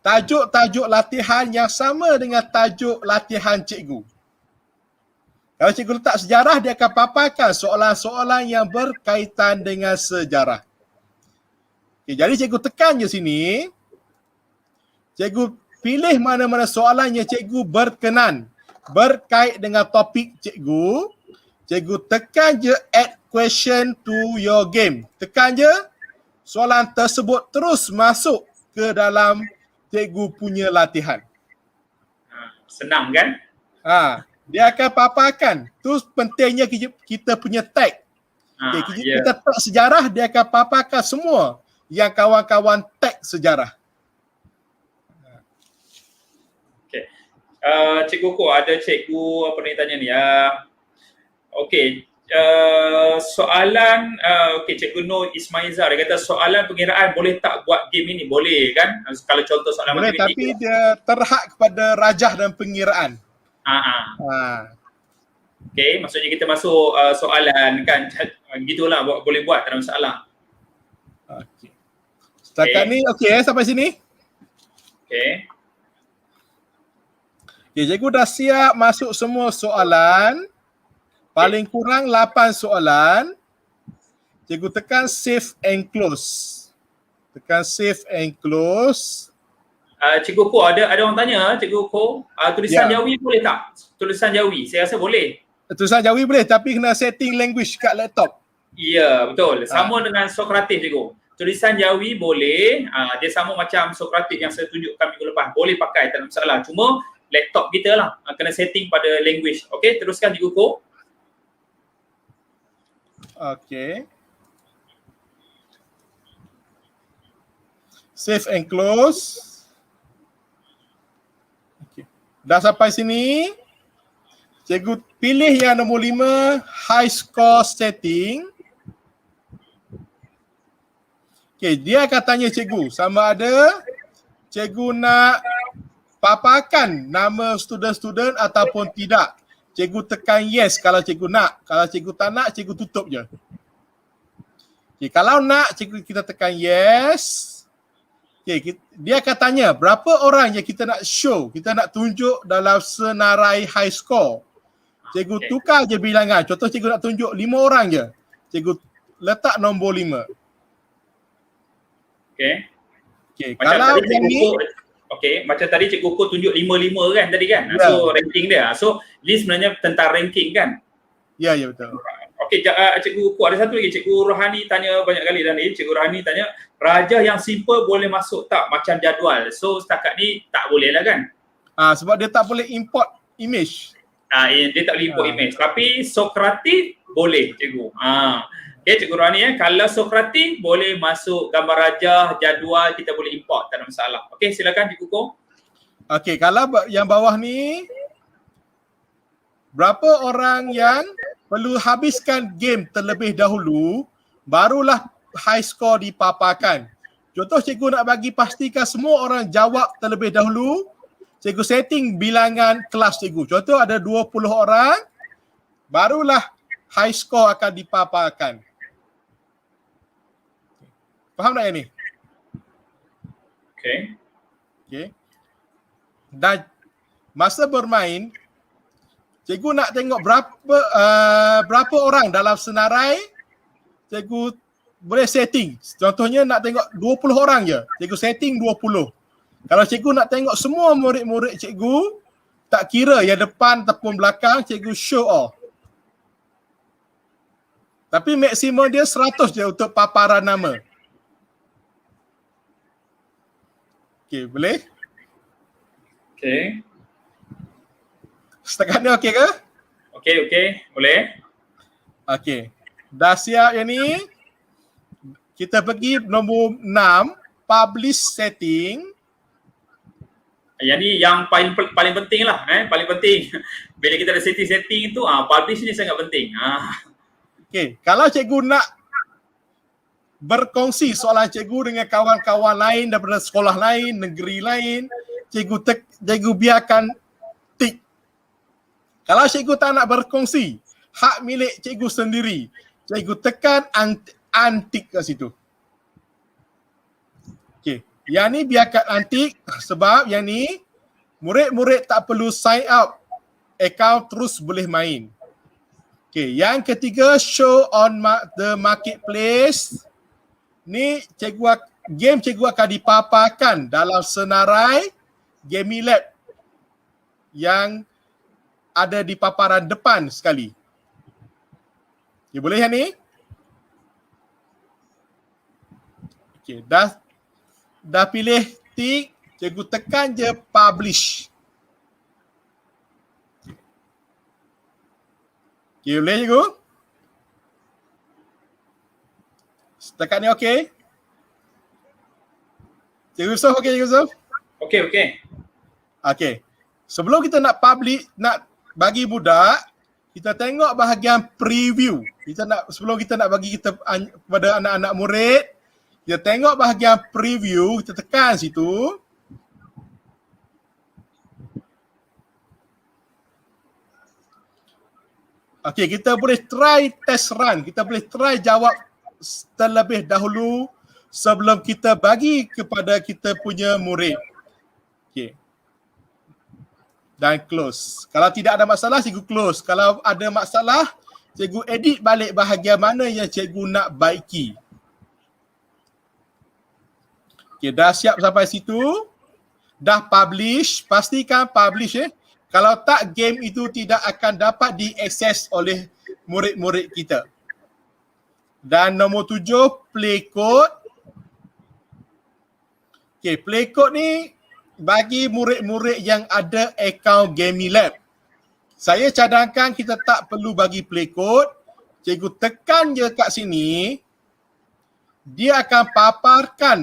tajuk-tajuk latihan yang sama dengan tajuk latihan cikgu. Kalau cikgu letak sejarah, dia akan paparkan soalan-soalan yang berkaitan dengan sejarah. Okay, jadi cikgu tekan je sini. Cikgu pilih mana-mana soalan yang cikgu berkenan, berkait dengan topik cikgu. Cikgu tekan je add question to your game. Tekan je, soalan tersebut terus masuk ke dalam cikgu punya latihan. Senang, kan? Dia akan paparkan. Tu pentingnya kita punya tag. Kita tag sejarah, dia akan paparkan semua yang kawan-kawan tag sejarah. Okay. Cikgu Ko, ada cikgu apa ni tanya ni. Okay. Soalan, Cikgu Nur Ismaizah, dia kata soalan pengiraan boleh tak buat game ini? Boleh, kan? Kalau contoh soalan boleh, matematik. Tapi dia terhad kepada rajah dan pengiraan. Okay, maksudnya kita masuk soalan, kan? Gitulah, boleh buat, tak ada masalah. Okay. Setakat ni, sampai sini. Okay. Okay, cikgu dah siap masuk semua soalan. Paling kurang 8 soalan. Cikgu tekan save and close. Tekan save and close. Cikgu Ko, ada orang tanya, Cikgu Ko, tulisan Ya. Jawi boleh tak? Tulisan Jawi, saya rasa boleh. Tulisan Jawi boleh tapi kena setting language kat laptop. Ya, betul. Sama dengan Sokratif, Cikgu. Tulisan Jawi boleh, dia sama macam Sokratif yang saya tunjukkan minggu lepas. Boleh pakai, tak ada masalah. Cuma laptop kita lah, kena setting pada language. Okey, teruskan Cikgu Ko. Okay. Save and close. Okay. Dah sampai sini. Cikgu pilih yang nombor 5, high score setting. Okay, dia akan tanya cikgu sama ada cikgu nak paparkan nama student-student ataupun tidak. Cikgu tekan yes kalau cikgu nak. Kalau cikgu tak nak, cikgu tutup je. Okay, kalau nak, cikgu kita tekan yes. Okay, dia akan tanya berapa orang yang kita nak show, kita nak tunjuk dalam senarai high score. Cikgu tukar je bilangan. Contoh cikgu nak tunjuk 5 orang je. Cikgu letak nombor 5. Okey. Okay, Macam kalau tadi yang Cikgu ni, Ko, macam tadi Cikgu Ko tunjuk 5-5 kan tadi kan? Ya. So ranking dia. So ni sebenarnya tentang ranking kan? ya betul. Okey, Cikgu Ko, ada satu lagi. Cikgu Rohani tanya banyak kali tadi. Cikgu Rohani tanya, raja yang simple boleh masuk tak macam jadual? So setakat ni tak boleh lah kan? Sebab dia tak boleh import image. Dia tak boleh import image. Tapi Sokratif boleh, Cikgu. Okay, Cikgu Rohani kalau Sokratif boleh masuk gambar raja, jadual, kita boleh import, tak ada masalah. Okey, silakan Cikgu Ko. Okey, kalau yang bawah ni, berapa orang yang perlu habiskan game terlebih dahulu, barulah high score dipaparkan. Contoh cikgu nak bagi pastikan semua orang jawab terlebih dahulu, cikgu setting bilangan kelas cikgu. Contoh ada 20 orang, barulah high score akan dipaparkan. Faham tak yang ni? Okey. Okay. Dan masa bermain, cikgu nak tengok berapa orang dalam senarai, cikgu boleh setting. Contohnya nak tengok 20 orang je, cikgu setting 20. Kalau cikgu nak tengok semua murid-murid cikgu, tak kira yang depan ataupun belakang, cikgu show all. Tapi maksimum dia 100 je untuk paparan nama. Okey, boleh? Okey. Setakat ni okey ke? Okey, boleh. Okey. Dah siap yang ni? Kita pergi nombor 6, publish setting. Yang ni yang paling penting lah, paling penting. Bila kita ada setting tu, publish ni sangat penting. Okey, kalau cikgu nak berkongsi soalan cikgu dengan kawan-kawan lain daripada sekolah lain, negeri lain, cikgu biarkan tik. Kalau cikgu tak nak berkongsi, hak milik cikgu sendiri, cikgu tekan untick kat situ. Okey, yang ni biarkan untick sebab yang ni murid-murid tak perlu sign up, account terus boleh main. Okey, yang ketiga, show on the marketplace. Ni game cikgu akan dipaparkan dalam senarai Gaming Lab yang ada di paparan depan sekali. Okay, boleh yang ni? Okay, dah pilih tick, cikgu tekan je publish. Okay, boleh cikgu? Setakat ni okey? Cikgu Yusof okey, Cikgu Yusof? Okey. Okey. Sebelum kita nak publish, nak bagi budak, kita tengok bahagian preview. Sebelum kita nak bagi kepada anak-anak murid, kita tengok bahagian preview, kita tekan situ. Okey, kita boleh try test run. Kita boleh try jawab terlebih dahulu sebelum kita bagi kepada kita punya murid. Okey. dan close. Kalau tidak ada masalah, cikgu close. Kalau ada masalah, cikgu edit balik bahagian mana yang cikgu nak baiki. Okay, dah siap sampai situ? Dah publish? Pastikan publish Kalau tak, game itu tidak akan dapat diakses oleh murid-murid kita. Dan nombor 7, play code. Okay, play code ni bagi murid-murid yang ada akaun GamiLab. Saya cadangkan kita tak perlu bagi play code. Cikgu tekan je kat sini, dia akan paparkan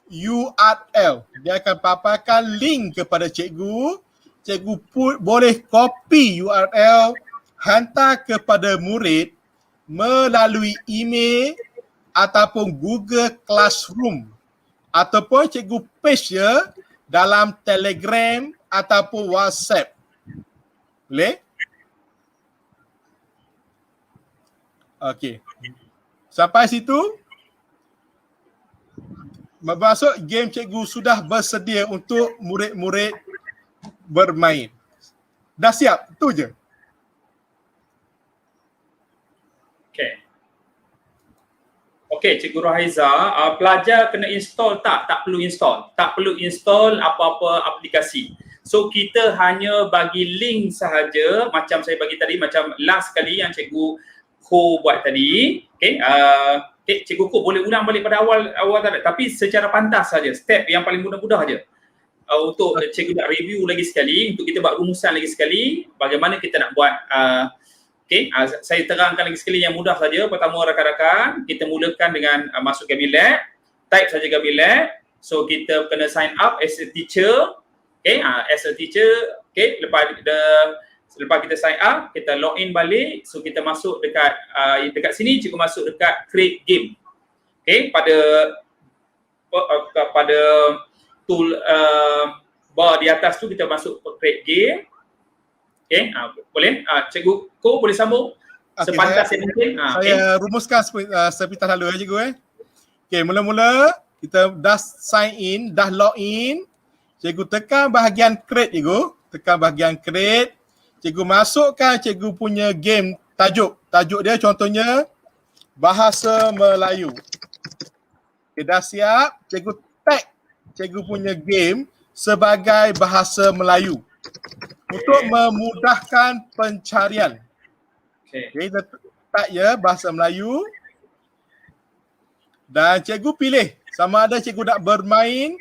URL. Dia akan paparkan link kepada cikgu. Cikgu boleh copy URL, hantar kepada murid melalui email ataupun Google Classroom. Ataupun cikgu paste je dalam Telegram ataupun WhatsApp. Boleh? Okey. Sampai situ, masuk game cikgu sudah bersedia untuk murid-murid bermain. Dah siap? Itu je. Okey, Cikgu Rahaiza, pelajar kena install tak? Tak perlu install. Tak perlu install apa-apa aplikasi. So, kita hanya bagi link sahaja, macam saya bagi tadi, macam last kali yang Cikgu Ko buat tadi. Okey, Cikgu Ko boleh ulang balik pada awal tadi, tapi secara pantas saja, step yang paling mudah-mudah saja. Untuk Cikgu nak review lagi sekali, untuk kita buat rumusan lagi sekali, bagaimana kita nak buat. Saya terangkan lagi sekali yang mudah saja. Pertama, rakan-rakan, kita mulakan dengan masuk GamiLab, type saja GamiLab. So kita kena sign up as a teacher. As a teacher. Lepas kita sign up, kita login balik. So kita masuk dekat sini, cikgu masuk dekat create game. Pada tool bar di atas tu kita masuk create game. Boleh? Cikgu Ko boleh sambung sepantas yang mungkin. Saya rumuskan sepintas lalu cikgu. Mula-mula kita dah sign in, dah log in. Cikgu tekan bahagian create cikgu. Tekan bahagian create. Cikgu masukkan cikgu punya game tajuk. Tajuk dia contohnya Bahasa Melayu. Dah siap. Cikgu tag cikgu punya game sebagai Bahasa Melayu. Untuk memudahkan pencarian. Kita tak Bahasa Melayu. Dan cikgu pilih sama ada cikgu nak bermain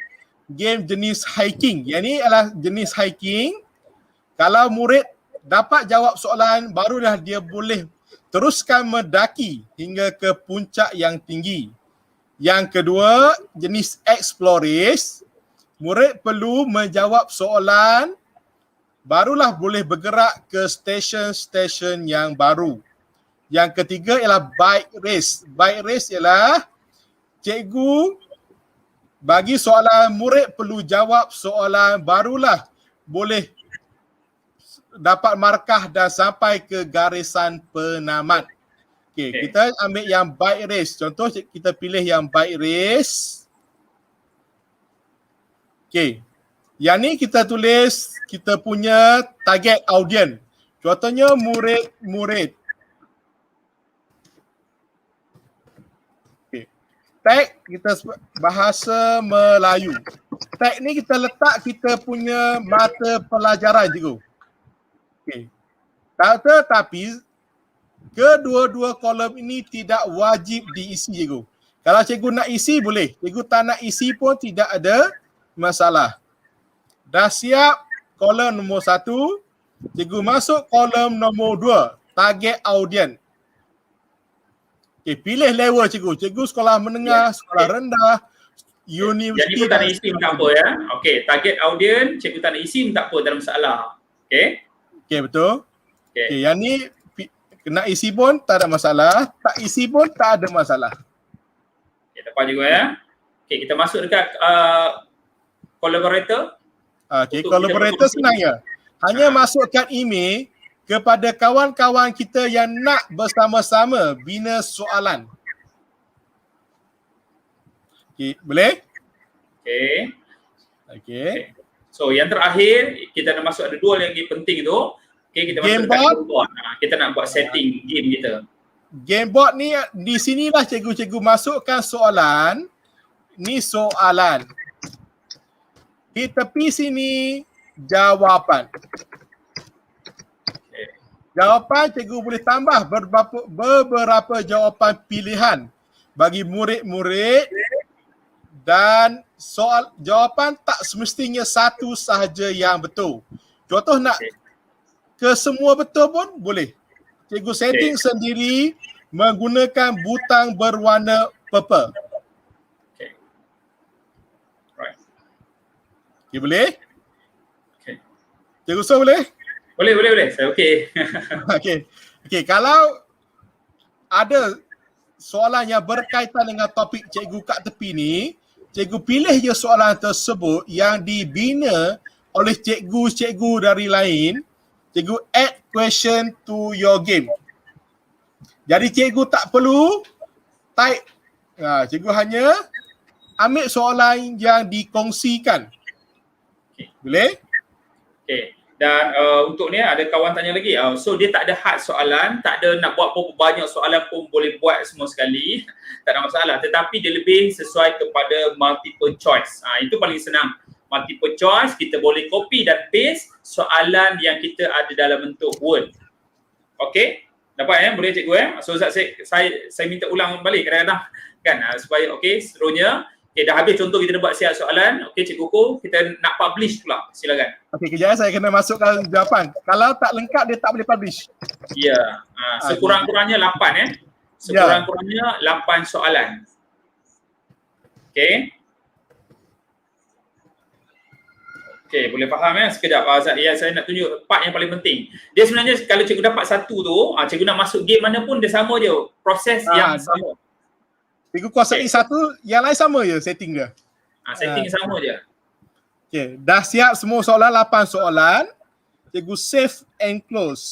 game jenis hiking. Yang ni adalah jenis hiking. Kalau murid dapat jawab soalan, barulah dia boleh teruskan mendaki hingga ke puncak yang tinggi. Yang kedua, jenis explorers. Murid perlu menjawab soalan, barulah boleh bergerak ke stesen-stesen yang baru. Yang ketiga ialah bike race. Bike race ialah cikgu bagi soalan, murid perlu jawab soalan, barulah boleh dapat markah dan sampai ke garisan penamat. Kita ambil yang bike race. Contoh kita pilih yang bike race. Yang ni kita tulis kita punya target audience. Contohnya murid-murid. Tag kita Bahasa Melayu. Tag ni kita letak kita punya mata pelajaran cikgu. Tetapi kedua-dua kolom ini tidak wajib diisi cikgu. Kalau cikgu nak isi boleh. Cikgu tak nak isi pun tidak ada masalah. Dah siap kolom nombor 1, cikgu masuk kolom nombor 2, target audience. Pilih level cikgu. Cikgu sekolah menengah, sekolah rendah, universiti. Jadi tak nak isi pun tak apa ya. Target audience, cikgu tak nak isi pun tak apa, tak ada masalah. Betul. Yang ni nak isi pun tak ada masalah, tak isi pun tak ada masalah. Dapat juga ya. Kita masuk dekat collaborator. Collaborator senang ya. Hanya masukkan email kepada kawan-kawan kita yang nak bersama-sama bina soalan. Boleh? So yang terakhir kita dah masuk ada 2 lagi penting tu. Okay, kita masuk dekat game board. Kita nak buat setting game kita. Game board ni di sinilah cikgu-cikgu masukkan soalan. Ni soalan. Di tepi sini jawapan. Jawapan cikgu boleh tambah beberapa jawapan pilihan bagi murid-murid dan soal jawapan tak semestinya satu sahaja yang betul. Contoh nak ke semua betul pun boleh. Cikgu setting sendiri menggunakan butang berwarna purple. Okay. Right. Okay, boleh? Okay. Cikgu so boleh? Boleh. Saya okey. Okey, kalau ada soalan yang berkaitan dengan topik cikgu kat tepi ni, cikgu pilih je soalan tersebut yang dibina oleh cikgu-cikgu dari lain. Cikgu add question to your game. Jadi cikgu tak perlu type. Cikgu hanya ambil soalan yang dikongsikan. Boleh? Okey. Dan untuk ni ada kawan tanya lagi. So dia tak ada had soalan, tak ada nak buat berapa banyak soalan pun boleh buat semua sekali. Tak ada masalah. Tetapi dia lebih sesuai kepada multiple choice. Itu paling senang. Multiple choice, kita boleh copy dan paste soalan yang kita ada dalam bentuk Word. Okey? Dapat boleh cikgu So Ustaz, saya minta ulang balik kadang-kadang kan supaya okey seterusnya. Okay, dah habis contoh kita dah buat siap soalan. Okey Cikgu Ko, kita nak publish pula. Silakan. Okey, kejap saya kena masukkan jawapan. Kalau tak lengkap dia tak boleh publish. Ya. Sekurang-kurangnya 8 Sekurang-kurangnya 8 soalan. Okey. Okey, boleh faham sekejap. Saya nak tunjuk part yang paling penting. Dia sebenarnya kalau cikgu dapat satu tu, cikgu nak masuk game mana pun dia sama je. Proses yang sama. Cikgu kuasai satu, yang lain sama je setting dia. Setting sama je. Okey, dah siap semua soalan, 8 soalan. Cikgu save and close.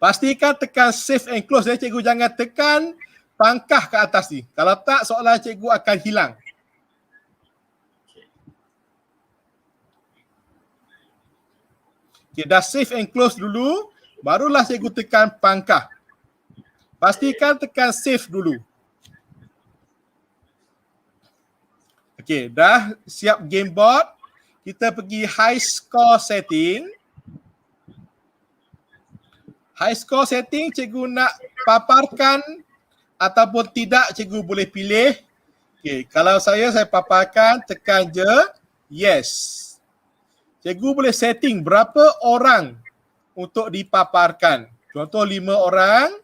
Pastikan tekan save and close ya cikgu, jangan tekan pangkah ke atas ni. Kalau tak soalan cikgu akan hilang. Okey, dah save and close dulu, barulah cikgu tekan pangkah. Pastikan tekan save dulu. Okey, dah siap game board. Kita pergi high score setting. High score setting cikgu nak paparkan ataupun tidak, cikgu boleh pilih. Okey, kalau saya paparkan, tekan je yes. Cikgu boleh setting berapa orang untuk dipaparkan. Contoh 5 orang.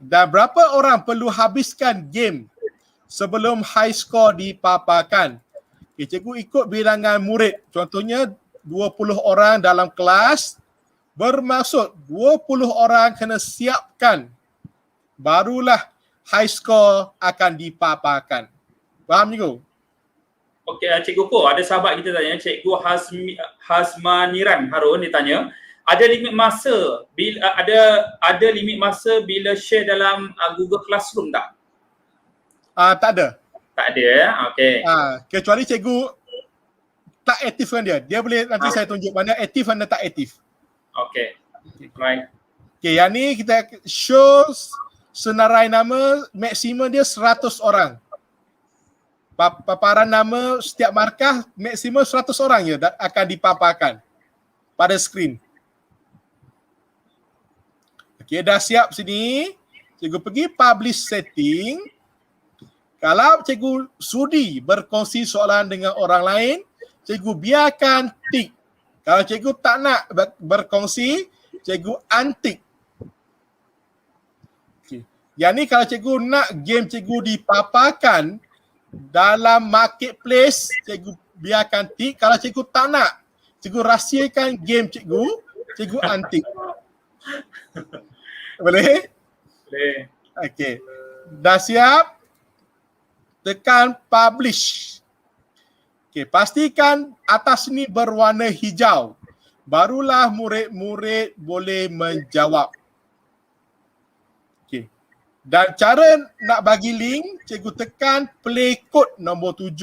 Dan berapa orang perlu habiskan game sebelum high score dipaparkan. Okay, cikgu ikut bilangan murid. Contohnya 20 orang dalam kelas. Bermaksud 20 orang kena siapkan. Barulah high score akan dipaparkan. Faham cikgu? Okey, Cikgu Ko, ada sahabat kita tanya, Cikgu Hasmaniran Harun dia tanya, ada limit masa bila ada limit masa bila share dalam Google Classroom tak? Tak ada. Tak ada okey. Kecuali cikgu tak aktifkan dia. Dia boleh nanti saya tunjuk mana aktif mana tak aktif. Okey. Right. Okey, yang ni kita show senarai nama maksimum dia 100 orang. Paparan nama setiap markah maksimum 100 orang je akan dipaparkan pada skrin. Okey, dah siap sini. Cikgu pergi publish setting. Kalau cikgu sudi berkongsi soalan dengan orang lain, cikgu biarkan tick. Kalau cikgu tak nak berkongsi, cikgu untick. Okay. Yang ni kalau cikgu nak game cikgu dipaparkan dalam marketplace, cikgu biarkan tick. Kalau cikgu tak nak, cikgu rahsiakan game cikgu, cikgu untick. Boleh? Boleh. Okey. Dah siap? Tekan publish. Okey, pastikan atas ni berwarna hijau. Barulah murid-murid boleh menjawab. Okey. Dan cara nak bagi link, cikgu tekan play code nombor 7.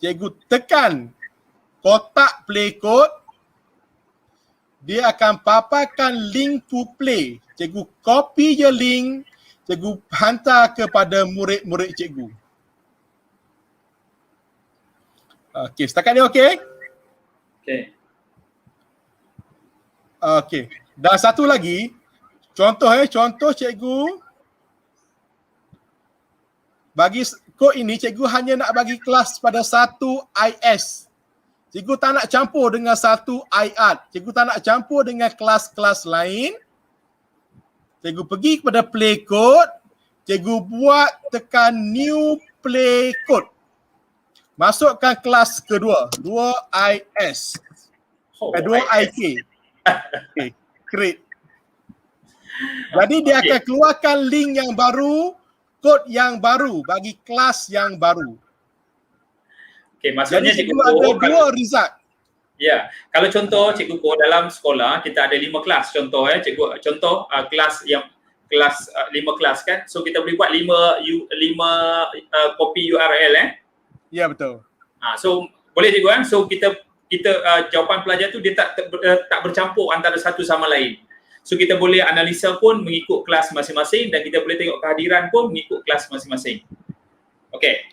cikgu tekan kotak play code, dia akan paparkan link to play. Cikgu copy je link, cikgu hantar kepada murid-murid cikgu. Okey, setakat ni okey? Okey. Okey. Dan satu lagi, contoh cikgu bagi kod ini cikgu hanya nak bagi kelas pada satu IS. Cikgu tak nak campur dengan satu IAT. Cikgu tak nak campur dengan kelas-kelas lain. Cikgu pergi kepada play code, cikgu buat tekan new play code. Masukkan kelas kedua, 2 IS. 2 IK. Okay, create. Jadi dia akan keluarkan link yang baru, kod yang baru bagi kelas yang baru. Okey, maksudnya Jadi cikgu ada Ko, dua result. ya, kalau contoh cikgu Ko dalam sekolah kita ada 5 kelas contoh cikgu, contoh kelas yang kelas 5 kelas kan. So kita boleh buat 5 copy URL Ya, betul. So boleh cikgu so kita jawapan pelajar tu dia tak bercampur antara satu sama lain. So kita boleh analisa pun mengikut kelas masing-masing dan kita boleh tengok kehadiran pun mengikut kelas masing-masing. Okey.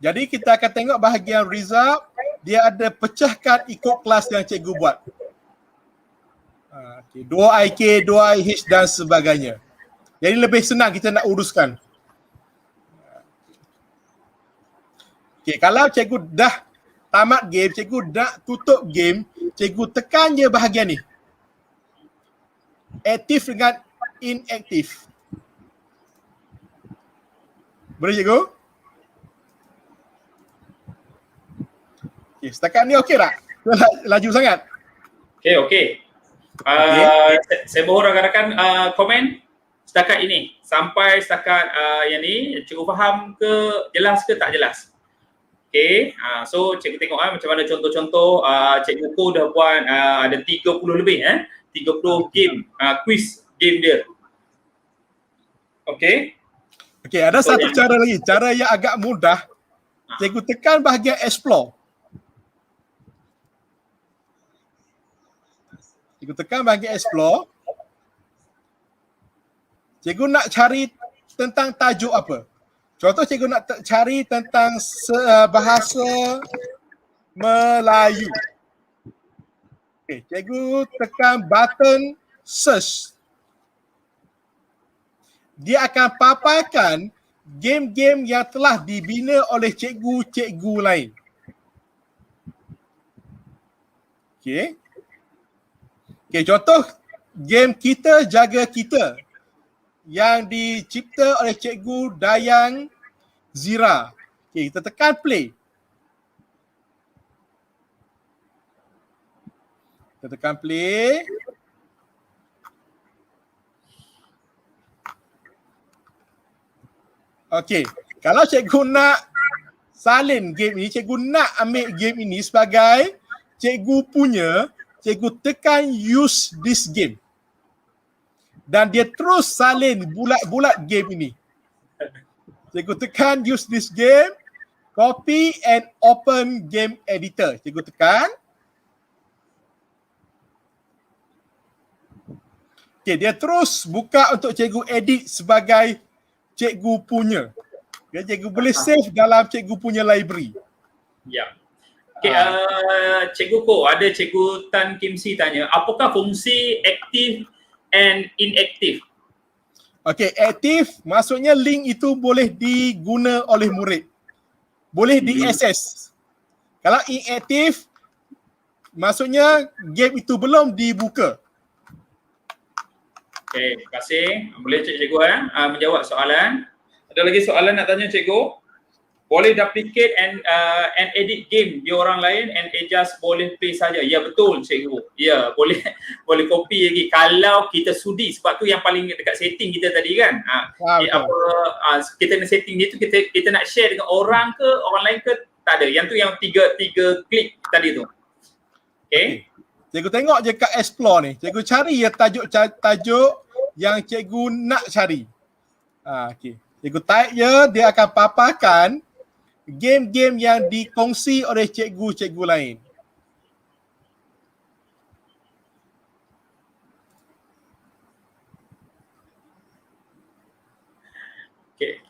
Jadi kita akan tengok bahagian result, dia ada pecahkan ikut kelas yang cikgu buat. Okay. 2 IK, 2 IH dan sebagainya. Jadi lebih senang kita nak uruskan. Okay, kalau cikgu dah tamat game, cikgu dah tutup game, cikgu tekan je bahagian ni. Aktif dengan inaktif. Boleh cikgu? Okay, setakat ni okey tak? Laju sangat? Okey. Saya mohon rakan-rakan komen setakat ini. Sampai setakat yang ni, cikgu faham ke, jelas ke tak jelas? Okey, so cikgu tengok macam mana contoh-contoh cikgu Ko dah buat ada 30 lebih 30 game, quiz game dia. Okey. Okey, ada satu cara lagi, cara yang agak mudah. Cikgu tekan bahagian explore. Cikgu tekan bahagian explore. Cikgu nak cari tentang tajuk apa? Contoh cikgu nak cari tentang bahasa Melayu. Okay, cikgu tekan button search. Dia akan paparkan game-game yang telah dibina oleh cikgu-cikgu lain. Okay. Okay, contoh game Kita Jaga Kita yang dicipta oleh cikgu Dayang Zira. Okay, kita tekan play. Kita tekan play. Okay, kalau cikgu nak salin game ini, cikgu nak ambil game ini sebagai cikgu punya, cikgu tekan use this game. Dan dia terus salin bulat-bulat game ini. Cikgu tekan use this game, copy and open game editor. Cikgu tekan. Okay, dia terus buka untuk cikgu edit sebagai cikgu punya. Okay, cikgu boleh save dalam cikgu punya library. Ya. Okay, cikgu Ko, ada cikgu Tan Kim Si tanya, apakah fungsi aktif and inactive? Okay, aktif maksudnya link itu boleh diguna oleh murid. Boleh diakses. Kalau inaktif maksudnya game itu belum dibuka. Okay, terima kasih. Boleh cikgu menjawab soalan. Ada lagi soalan nak tanya cikgu? Boleh duplicate and edit game di orang lain and adjust boleh play saja. Ya betul cikgu. Ya, boleh copy lagi kalau kita sudi, sebab tu yang paling dekat setting kita tadi kan. Kita nak setting ni tu kita nak share dengan orang ke orang lain ke tak ada. Yang tu yang tiga klik tadi tu. Okay. Cikgu tengok je kat explore ni. Cikgu cari ya tajuk yang cikgu nak cari. Okay. Cikgu type je, dia akan paparkan game-game yang dikongsi oleh cikgu-cikgu lain. Okay.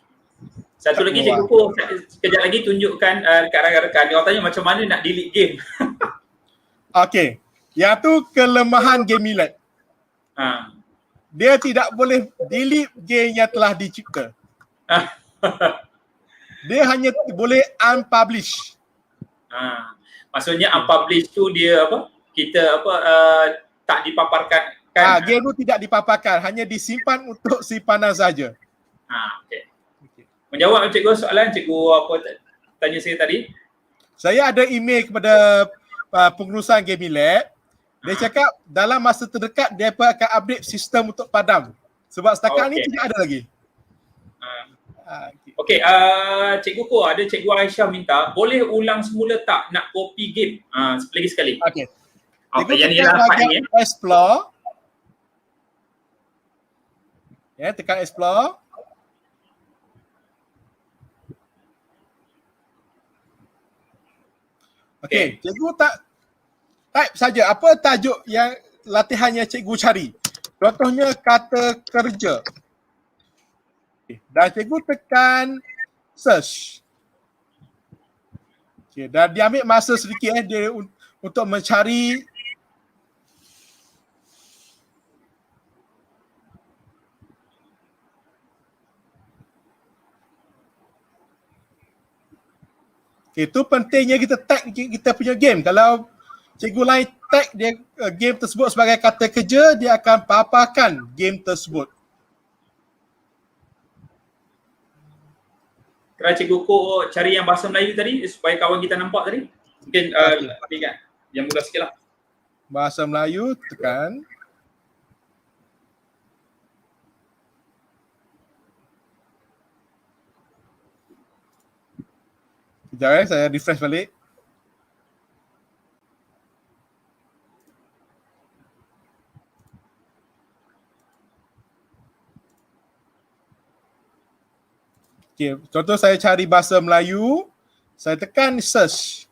Satu lagi Cikgu Ko, sekejap lagi tunjukkan dekat rakan-rakan. Dia orang tanya macam mana nak delete game. Okey. Yang tu kelemahan Gamilet. Ha. Dia tidak boleh delete game yang telah dicipta. Dia hanya boleh unpublish. Ha. Maksudnya unpublish tu dia apa? Kita apa tak dipaparkan kan? Game tu tidak dipaparkan, hanya disimpan untuk simpanan saja. Okey. Menjawab cikgu soalan cikgu apa tanya saya tadi? Saya ada email kepada pengurusan Gamilet. Dia cakap dalam masa terdekat dia akan update sistem untuk padam. Sebab setakat ni tidak ada lagi. Okey, Cikgu Ko, ada Cikgu Aisyah minta boleh ulang semula tak nak copy game? Lagi sekali. Okey. Okey, yang ni lah part ni. Explore. Ya, tekan explore. Okey, cikgu tak type saja apa tajuk yang latihan yang cikgu cari. Contohnya kata kerja. Okay. Dan cikgu tekan search. Okay. Dan dia ambil masa sedikit dia untuk mencari itu pentingnya kita tag kita punya game. Kalau cikgu lain tag dia game tersebut sebagai kata kerja, dia akan paparkan game tersebut. Kerana Cikgu Ko cari yang bahasa Melayu tadi supaya kawan kita nampak tadi. Mungkin kan yang mudah sikit lah. Bahasa Melayu tekan. Sekejap saya refresh balik. Okay, contoh saya cari bahasa Melayu, saya tekan search.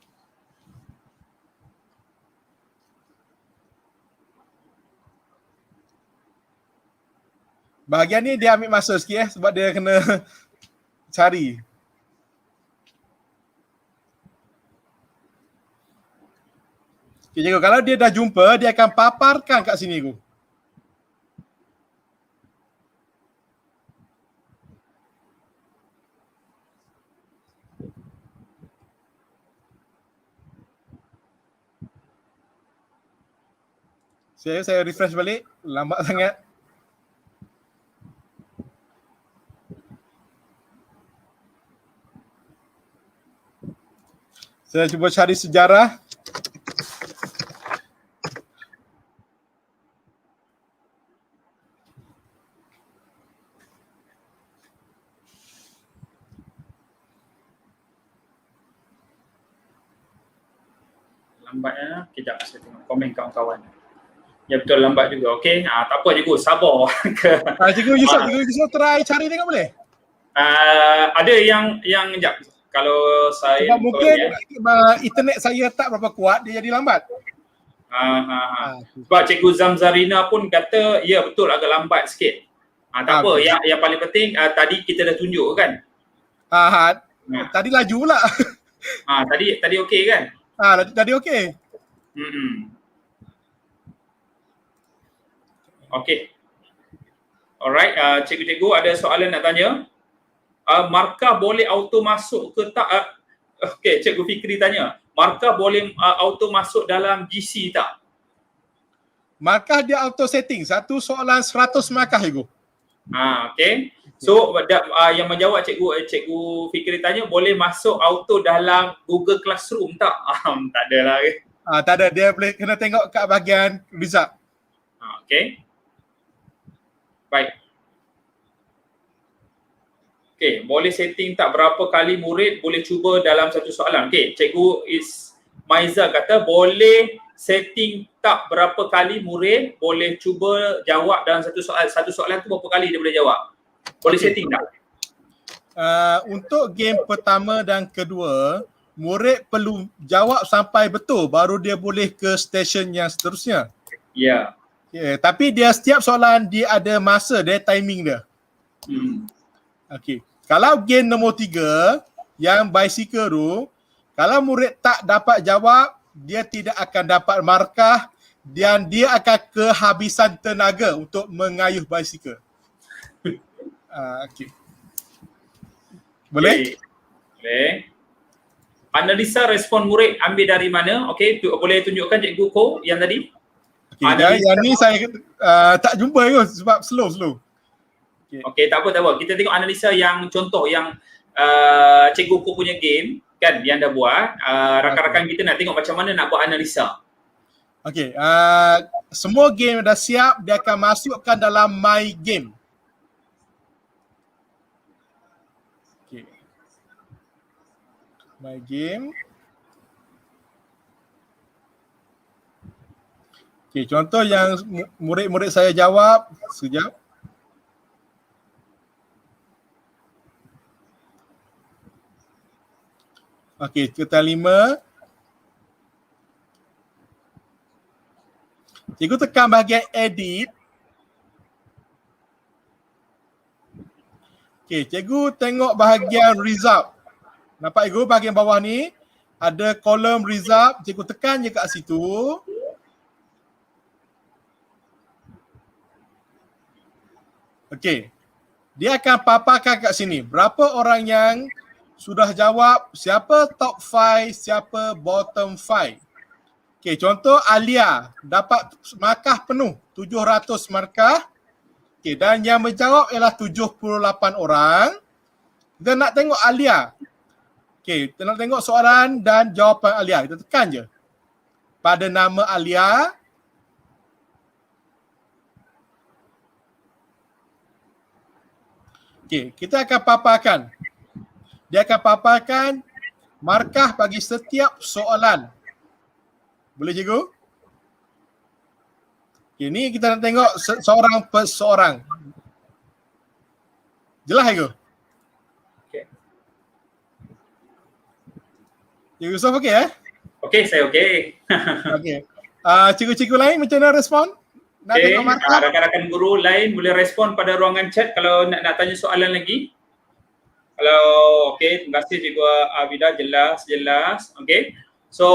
Bahagian ni dia ambil masa sikit sebab dia kena cari. Okay, cikgu, kalau dia dah jumpa, dia akan paparkan kat sini cikgu. Saya refresh balik, lambat sangat. Saya cuba cari sejarah. Lambatnya, kejap saya tengok komen kawan-kawan. Ya betul lambat juga. Okey, tak apa cikgu, sabar. Cikgu Yusof try cari tengok boleh? Ada yang jap. Kalau saya sebab mungkin internet saya tak berapa kuat, dia jadi lambat. Sebab Cikgu Zamzarina pun kata ya betul agak lambat sikit. Tak apa, yang paling penting tadi kita dah tunjuk kan? Tadi laju pula. Tadi okey kan? Tadi okey. Okey. Alright, cikgu-cikgu ada soalan nak tanya? Markah boleh auto masuk ke tak? Okey, Cikgu Fikri tanya. Markah boleh auto masuk dalam GC tak? Markah dia auto setting. Satu soalan 100 markah cikgu. Okey. So yang menjawab Cikgu Fikri tanya boleh masuk auto dalam Google Classroom tak? Tak ada lah. Tak ada, dia boleh kena tengok kat bahagian result. Okey. Baik. Okey, boleh setting tak berapa kali murid boleh cuba dalam satu soalan. Okey, Cikgu Maiza kata boleh setting tak berapa kali murid boleh cuba jawab dalam satu soalan. Satu soalan tu berapa kali dia boleh jawab? Boleh setting tak? Untuk game pertama dan kedua, murid perlu jawab sampai betul baru dia boleh ke stesen yang seterusnya. Ya. Tapi dia setiap soalan dia ada masa, dia timing dia. Okey. Kalau game nombor 3 yang bicycle tu, kalau murid tak dapat jawab, dia tidak akan dapat markah dan dia akan kehabisan tenaga untuk mengayuh bicycle. Okey. Boleh? Boleh. Analisa respon murid ambil dari mana? Okey, boleh tunjukkan Cikgu Ko yang tadi? Okay, yang ni saya tak jumpa kot sebab slow. Okey, tak apa. Kita tengok analisa yang contoh yang Cikgu Ko punya game kan yang dah buat. Rakan-rakan kita nak tengok macam mana nak buat analisa. Okey, semua game dah siap, dia akan masukkan dalam my game. Okey. My game. Okey, contoh yang murid-murid saya jawab, sekejap. Okey, kita 5. Cikgu tekan bahagian edit. Okey, cikgu tengok bahagian result. Nampak cikgu bahagian bawah ni ada kolom result, cikgu tekan je kat situ. Okey. Dia akan paparkan kat sini berapa orang yang sudah jawab, siapa top 5, siapa bottom 5. Okey, contoh Alia dapat markah penuh, 700 markah. Okey, dan yang menjawab ialah 78 orang. Kita nak tengok Alia. Okey, kita nak tengok soalan dan jawapan Alia. Kita tekan je. Pada nama Alia. Okey, kita akan paparkan. Dia akan paparkan markah bagi setiap soalan. Boleh cikgu? Okay, ni kita nak tengok seorang per seorang. Jelas cikgu? Okay. Cikgu Yusof okey Okey, saya okey. Okey. Cikgu-cikgu lain macam mana respon? Nak tengok markah? Rakan-rakan guru lain boleh respon pada ruangan chat kalau nak tanya soalan lagi. Kalau okey, terima kasih Cikgu Abida, jelas. Okey. So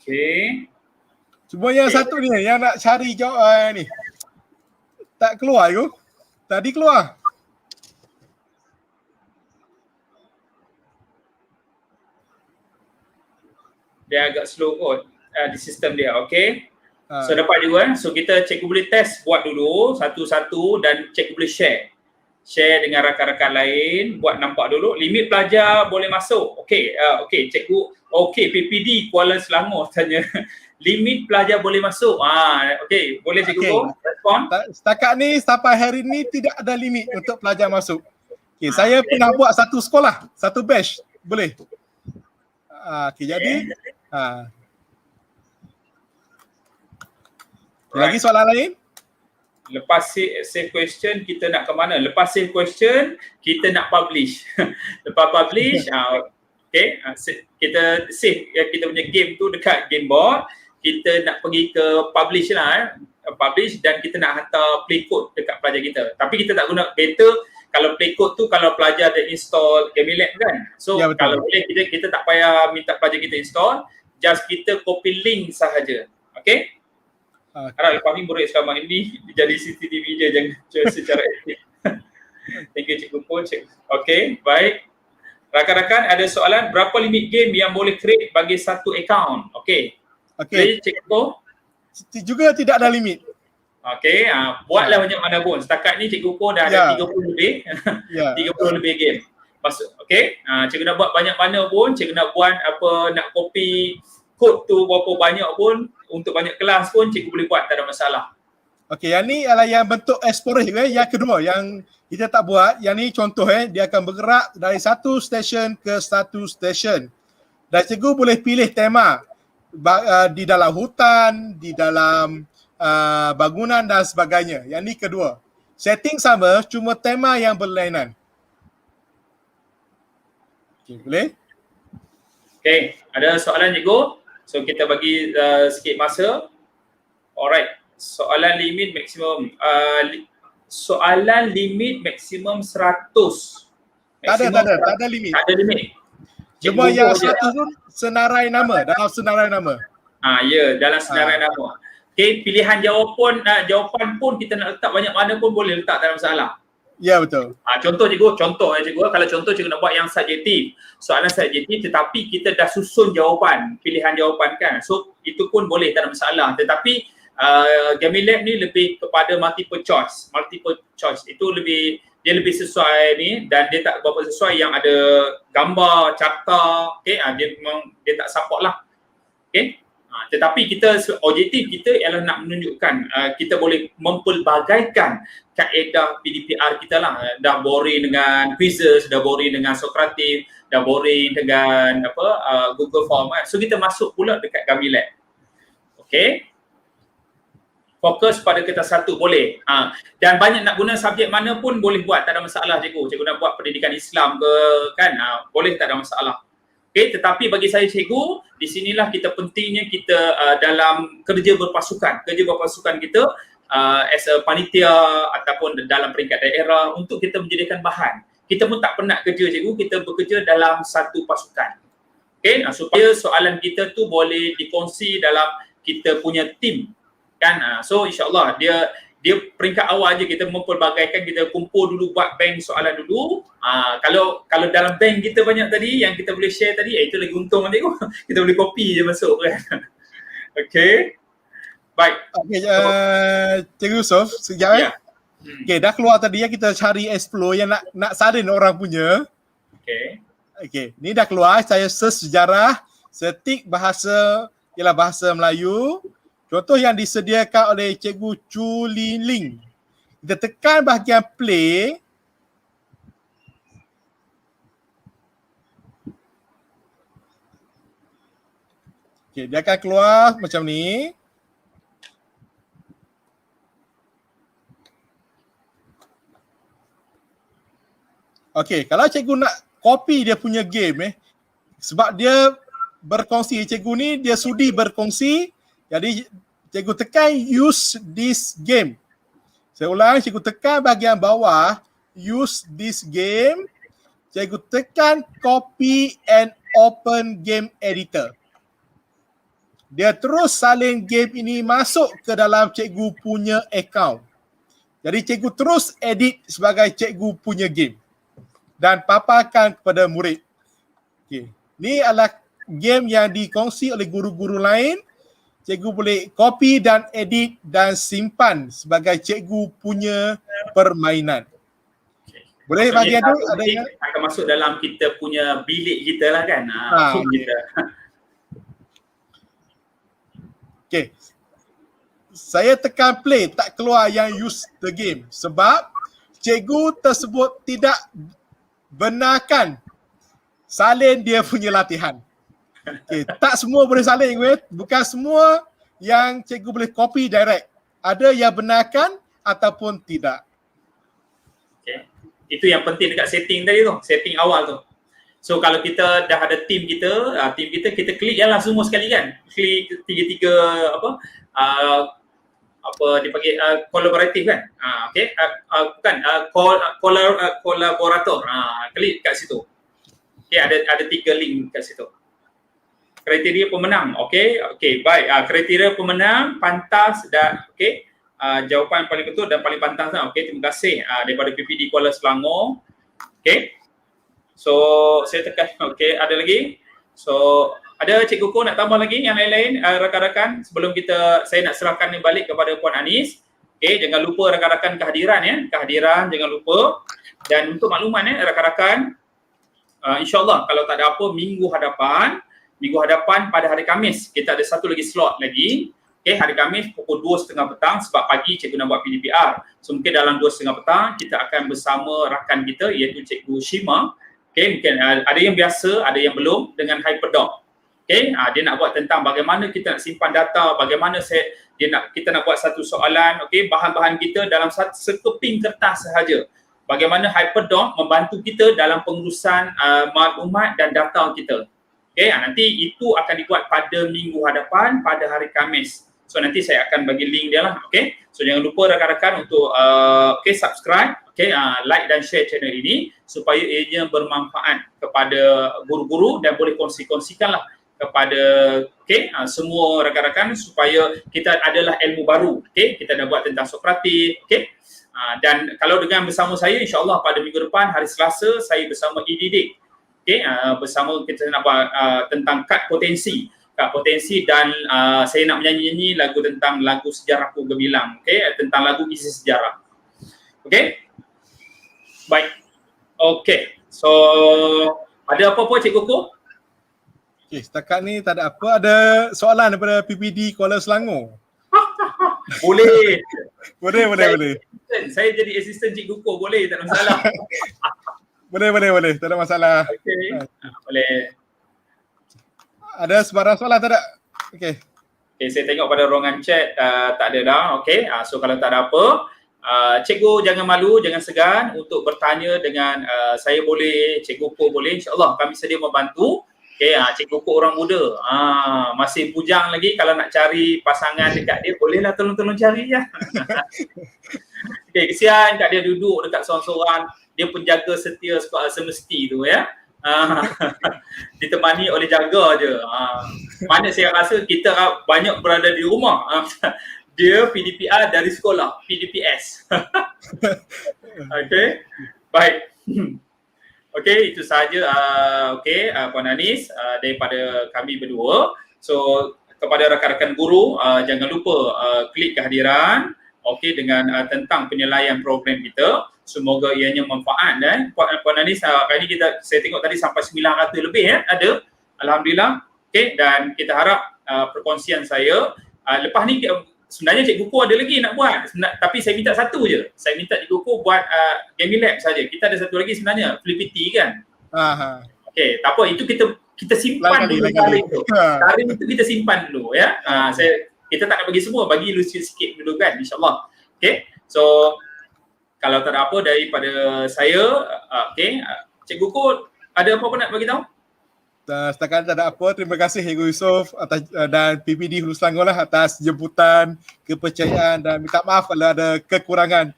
okey. Cuma yang satu ni yang nak cari jawab ni. Tak keluar tu. Tadi keluar. Dia agak slow kot di sistem dia. Okey. So dapat juga. So kita cikgu boleh test buat dulu satu-satu dan cikgu boleh share dengan rakan-rakan lain, buat nampak dulu. Limit pelajar boleh masuk. Okey, cikgu. Okey, PPD Kuala Selangor tanya. Limit pelajar boleh masuk. Okey, boleh cikgu respon? Setakat ni sampai hari ni tidak ada limit untuk pelajar masuk. Okey, saya pernah buat satu sekolah, satu batch. Boleh. Okey, jadi lagi soalan lain? Lepas save question kita nak ke mana? Lepas save question kita nak publish. Lepas publish okey, kita save kita punya game tu dekat game board. Kita nak pergi ke publish lah publish dan kita nak hantar play code dekat pelajar kita. Tapi kita tak guna, better kalau play code tu kalau pelajar ada install Gamilab kan. So ya, kalau boleh kita tak payah minta pelajar kita install, just kita copy link sahaja. Okey? Harap lepas ni murid selama ini jadi CCTV je, jangan secara aktif. Thank you Cikgu Pun. Okey, baik. Rakan-rakan ada soalan, berapa limit game yang boleh create bagi satu account? Okey. Okey. Cikgu Pun? Juga tidak ada limit. Okey, buatlah banyak mana pun. Setakat ni Cikgu Pun dah ada 30 lebih. 30 lebih game. Masuk. Okey. Cikgu nak buat banyak mana pun, cikgu nak buat nak copy kod tu berapa banyak pun, untuk banyak kelas pun cikgu boleh buat, tak ada masalah. Okey, yang ni adalah yang bentuk explorers yang kedua yang kita tak buat. Yang ni contoh dia akan bergerak dari satu stesen ke satu stesen. Dan cikgu boleh pilih tema di dalam hutan, di dalam bangunan dan sebagainya. Yang ni kedua. Setting sama, cuma tema yang berlainan. Okay, boleh? Okay, ada soalan cikgu? So kita bagi sikit masa. Alright, soalan limit maksimum soalan limit maksimum 100. Tak ada limit. Tak ada limit. Cuma yang je. 100 tu senarai nama, dalam senarai nama. Ya, dalam senarai nama. Okay, pilihan jawapan pun kita nak letak banyak mana pun boleh letak, tak ada masalah. Ya, betul. Contoh cikgu, kalau contoh cikgu nak buat yang subjektif, soalan subjektif tetapi kita dah susun jawapan, pilihan jawapan kan. So itu pun boleh, tak ada masalah. Tetapi Gamilab ni lebih kepada multiple choice. Itu dia lebih sesuai ni, dan dia tak berapa sesuai yang ada gambar, carta, okay, dia tak support lah. Okay. Tetapi objektif kita ialah nak menunjukkan kita boleh mempelbagaikan kaedah PDPR kita lah. Dah boring dengan quizzes, dah boring dengan Socrative, dah boring dengan Google Form kan. So kita masuk pula dekat Gamilab. Okay. Fokus pada kertas satu boleh. Dan banyak nak guna subjek mana pun boleh buat, tak ada masalah cikgu. Cikgu nak buat pendidikan Islam ke kan, boleh, tak ada masalah. Okay, tetapi bagi saya cikgu, di sinilah pentingnya kita dalam kerja berpasukan kita as a panitia ataupun dalam peringkat daerah untuk kita menjadikan bahan. Kita pun tak penat kerja cikgu, kita bekerja dalam satu pasukan. Okay, supaya soalan kita tu boleh dikongsi dalam kita punya tim kan. So insyaAllah dia peringkat awal je kita mempelbagaikan, kita kumpul dulu, buat bank soalan dulu. Kalau dalam bank kita banyak tadi yang kita boleh share tadi, itu lagi untung nanti kita boleh copy je masuk kan. Okay. Baik. Okay, Cikgu Yusof, sekejap yeah. Okay, dah keluar tadi ya, kita cari explore yang nak salin orang punya. Okay, ni dah keluar, saya search sejarah, setik bahasa, ialah bahasa Melayu. Contoh yang disediakan oleh Cikgu Chu Lin Ling. Kita tekan bahagian play. Okay, dia akan keluar macam ni. Okay, kalau cikgu nak copy dia punya game sebab dia berkongsi, cikgu ni dia sudi berkongsi. Jadi cikgu tekan use this game. Saya ulang, cikgu tekan bahagian bawah use this game. Cikgu tekan copy and open game editor. Dia terus salin game ini masuk ke dalam cikgu punya account. Jadi cikgu terus edit sebagai cikgu punya game dan paparkan kepada murid. Okay. Ini adalah game yang dikongsi oleh guru-guru lain. Cikgu boleh copy dan edit dan simpan sebagai cikgu punya permainan. Boleh bahagian tu ada yang akan masuk dalam kita punya bilik kita lah kan. Okay. Saya tekan play, tak keluar yang use the game sebab cikgu tersebut tidak benarkan salin dia punya latihan. Okay, tak semua boleh salin, bukan semua yang cikgu boleh copy direct. Ada yang benarkan ataupun tidak. Okay. Itu yang penting dekat setting tadi tu, setting awal tu. So kalau kita dah ada tim kita kita klik je lah semua sekali kan. Klik tiga-tiga dipanggil kolaboratif kan. Bukan kolaborator. Klik kat situ. Okay, ada 3 link kat situ. Kriteria pemenang, okey, baik. Kriteria pemenang pantas dan jawapan paling betul dan paling pantas lah. Okey, terima kasih daripada PPD Kuala Selangor. Okey. So saya tekan, okey, ada lagi. So ada Cikgu Ko nak tambah lagi yang lain-lain rakan-rakan sebelum saya nak serahkan ni balik kepada Puan Anis. Okey, jangan lupa rakan-rakan kehadiran jangan lupa. Dan untuk makluman rakan-rakan, insya-Allah kalau tak ada apa minggu hadapan pada hari Khamis kita ada satu lagi slot lagi. Okay, hari Khamis pukul 2.30 petang sebab pagi cikgu nak buat PDPR. So mungkin dalam 2.30 petang kita akan bersama rakan kita iaitu Cikgu Shima. Okay, mungkin ada yang biasa, ada yang belum dengan Hyperdog. Okay, dia nak buat tentang bagaimana kita nak simpan data, bagaimana kita nak buat satu soalan, okay, bahan-bahan kita dalam sekeping kertas sahaja. Bagaimana Hyperdoc membantu kita dalam pengurusan maklumat dan data kita. Okay, nanti itu akan dibuat pada minggu hadapan, pada hari Khamis. So nanti saya akan bagi link dia lah, okay. So jangan lupa rakan-rakan untuk subscribe, okay, like dan share channel ini supaya ianya bermanfaat kepada guru-guru dan boleh kongsi-kongsikan lah kepada semua rakan-rakan supaya kita adalah ilmu baru, okay. Kita dah buat tentang Sokrates, okay. Dan kalau dengan bersama saya, insyaAllah pada minggu depan hari Selasa saya bersama EDD, okay, bersama kita nak buat tentang kad potensi dan saya nak menyanyi tentang lagu Sejarahku Gemilang, okay, tentang lagu isi sejarah. Okay, baik, okay. So ada apa-apa Cikgu Ko? Okay, setakat ni tak ada apa. Ada soalan daripada PPD Kuala Selangor? Boleh. Boleh. Saya jadi asisten Cikgu Ko, boleh, tak ada masalah. Boleh. Tak ada masalah. Okay. Boleh. Ada sebarang soalan tak ada? Okay, saya tengok pada ruangan chat tak ada dah. Okay, so kalau tak ada apa, Cikgu jangan malu, jangan segan untuk bertanya dengan saya boleh, Cikgu Ko boleh. InsyaAllah kami sedia membantu. Okay, Cikgu Ko orang muda, masih bujang lagi, kalau nak cari pasangan dekat dia, bolehlah tolong cari ya. Okay, kesian kat dia duduk dekat seorang-seorang, dia penjaga setia semesti tu ya. Ditemani oleh jaga je. Mana saya rasa kita banyak berada di rumah. Dia PDPR dari sekolah, PDPS. Okay, baik. Okay, itu sahaja Puan Anis daripada kami berdua. So kepada rakan-rakan guru, jangan lupa klik kehadiran, okay, dengan tentang penilaian program kita. Semoga ianya manfaat dan Puan Anis, kali ni saya tengok tadi sampai 900 lebih ada. Alhamdulillah. Okay, dan kita harap perkongsian saya lepas ni sebenarnya Cikgu Ko ada lagi nak buat, tapi saya minta satu je. Saya minta Cikgu Ko buat Gaming Lab saja. Kita ada satu lagi sebenarnya, Flippity kan. Okay, tak apa, itu kita simpan dulu tarik tu. Tarik itu kita simpan dulu ya. Kita tak nak bagi semua, bagi sikit dulu kan, insyaAllah. Okay, so kalau tak ada apa daripada saya, okay, Cikgu Ko ada apa-apa nak bagi tahu? Setakat tak ada apa. Terima kasih Cikgu Yusof dan PPD Hulu Selangor lah atas jemputan, kepercayaan dan minta maaf kalau ada kekurangan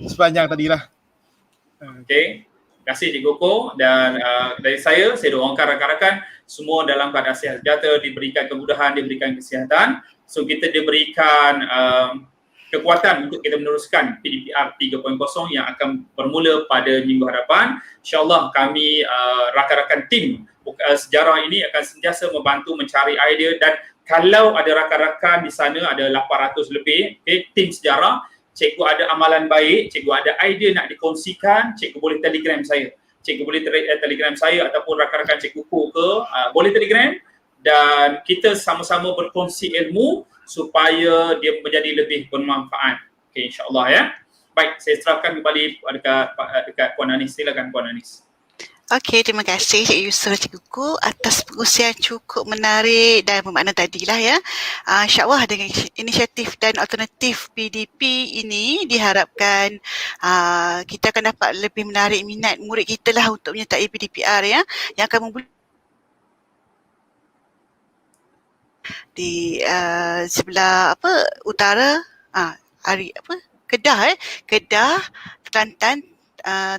sepanjang tadilah. Okay, terima kasih Cikgu Ko dan dari saya doakan rakan-rakan semua dalam keadaan sihat sejahtera, diberikan kemudahan, diberikan kesihatan. So kita diberikan kekuatan untuk kita meneruskan PDPR 3.0 yang akan bermula pada minggu hadapan. InsyaAllah kami rakan-rakan tim sejarah ini akan sentiasa membantu mencari idea, dan kalau ada rakan-rakan di sana ada 800 lebih, okay, tim sejarah, cikgu ada amalan baik, cikgu ada idea nak dikongsikan, cikgu boleh telegram saya. Cikgu boleh telegram saya ataupun rakan-rakan Cikgu Ko ke, boleh telegram, dan kita sama-sama berkongsi ilmu supaya dia menjadi lebih bermanfaat. Okay, insyaAllah ya. Baik, saya serahkan kembali dekat Puan Anis. Silakan Puan Anis. Okey, terima kasih Cik Yusof, Cikgu Ko atas pengusian cukup menarik dan bermakna tadilah ya. InsyaAllah dengan inisiatif dan alternatif PDP ini diharapkan kita akan dapat lebih menarik minat murid kita lah untuk menyertai PDPR ya, yang akan di sebelah utara Kedah, Kelantan,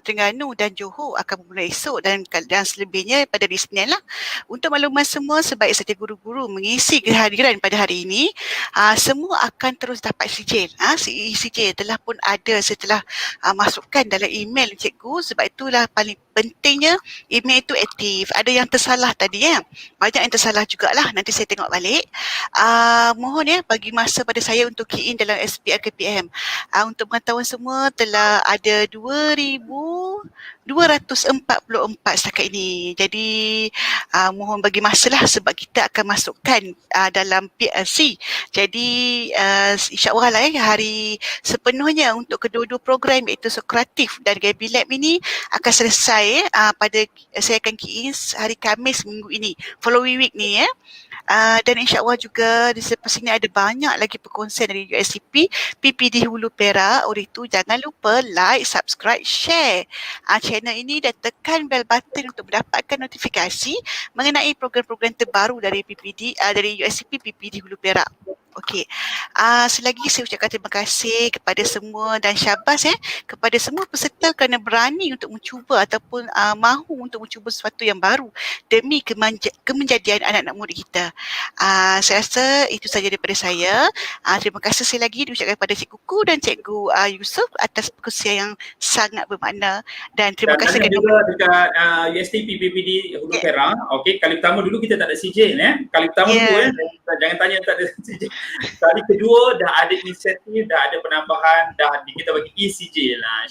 Terengganu dan Johor akan bermula esok, dan selebihnya pada hari Senin lah. Untuk makluman semua, sebaik saja guru-guru mengisi kehadiran pada hari ini, semua akan terus dapat sijil. Sijil telah pun ada setelah masukkan dalam email cikgu. Sebab itulah paling pentingnya email itu aktif. Ada yang tersalah tadi ya, banyak yang tersalah jugalah, nanti saya tengok balik. Mohon ya bagi masa pada saya untuk key in dalam SPR KPM. Untuk pengetahuan semua, telah ada 244 setakat ini. Jadi mohon bagi masalah sebab kita akan masukkan dalam PLC. Jadi insya-Allah lah hari sepenuhnya untuk kedua-dua program iaitu Sokratif dan Gaby Lab ini akan selesai pada saya akan key in hari Khamis minggu ini, following week ni ya. Dan insya-Allah juga di selepas ini ada banyak lagi perkongsian dari USCP, PPD Hulu Perak. Oleh itu jangan lupa like, subscribe, share channel ini dan tekan bell button untuk mendapatkan notifikasi mengenai program-program terbaru dari PPD dari USCP PPD Hulu Perak. Okey. Selagi saya ucapkan terima kasih kepada semua dan syabas kepada semua peserta kerana berani untuk mencuba ataupun mahu untuk mencuba sesuatu yang baru demi kemenjadian anak-anak muda kita. Saya rasa itu saja daripada saya. Terima kasih sekali lagi diucapkan kepada Cikgu Ku dan Cikgu Yusof atas perkongsian yang sangat bermakna dan terima kasih kerana juga dekat USTP PPD Hulu Perak. Okey, kali pertama dulu kita tak ada CJ kali pertama dulu jangan tanya tak ada CJ. Kali kedua dah ada inisiatif, dah ada penambahan, dah kita bagi ECJ lah.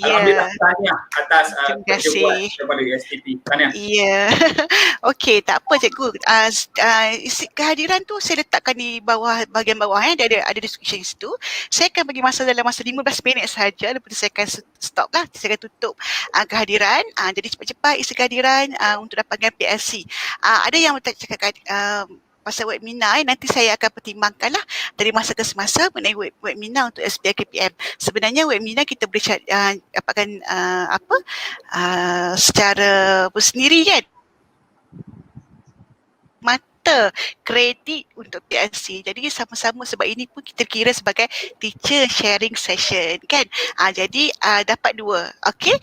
Alhamdulillah, tahniah atas kerja buat daripada USTP. Tahniah. Ya. Okey, tak apa Cikgu. Kehadiran tu saya letakkan di bawah, bahagian bawah dia ada description situ. Saya akan bagi masa dalam masa 15 minit sahaja, lepas tu saya akan stop lah, saya akan tutup kehadiran. Jadi cepat-cepat isi kehadiran untuk dapatkan PLC. Ada yang cakap pasal webinar, nanti saya akan pertimbangkan lah dari masa ke semasa mengenai webinar untuk SPI KPM. Sebenarnya webinar kita boleh dapatkan secara bersendiri kan. Mata kredit untuk PLC. Jadi sama-sama sebab ini pun kita kira sebagai teacher sharing session kan. Jadi dapat dua. Okey.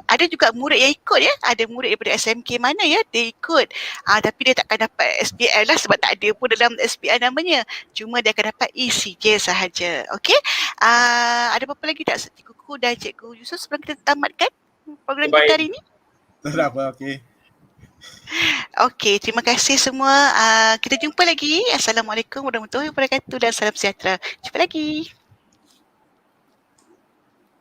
Ada juga murid yang ikut ya. Ada murid daripada SMK mana ya dia ikut. Tapi dia takkan dapat SPI lah sebab tak ada pun dalam SPI namanya. Cuma dia akan dapat ECJ sahaja. Okey. Ada apa-apa lagi tak Cikgu Ku dan Cikgu Yusof sebelum kita tamatkan program kita hari ini? Tak ada apa, okey. Okey, terima kasih semua. Kita jumpa lagi. Assalamualaikum warahmatullahi wabarakatuh dan salam sejahtera. Jumpa lagi.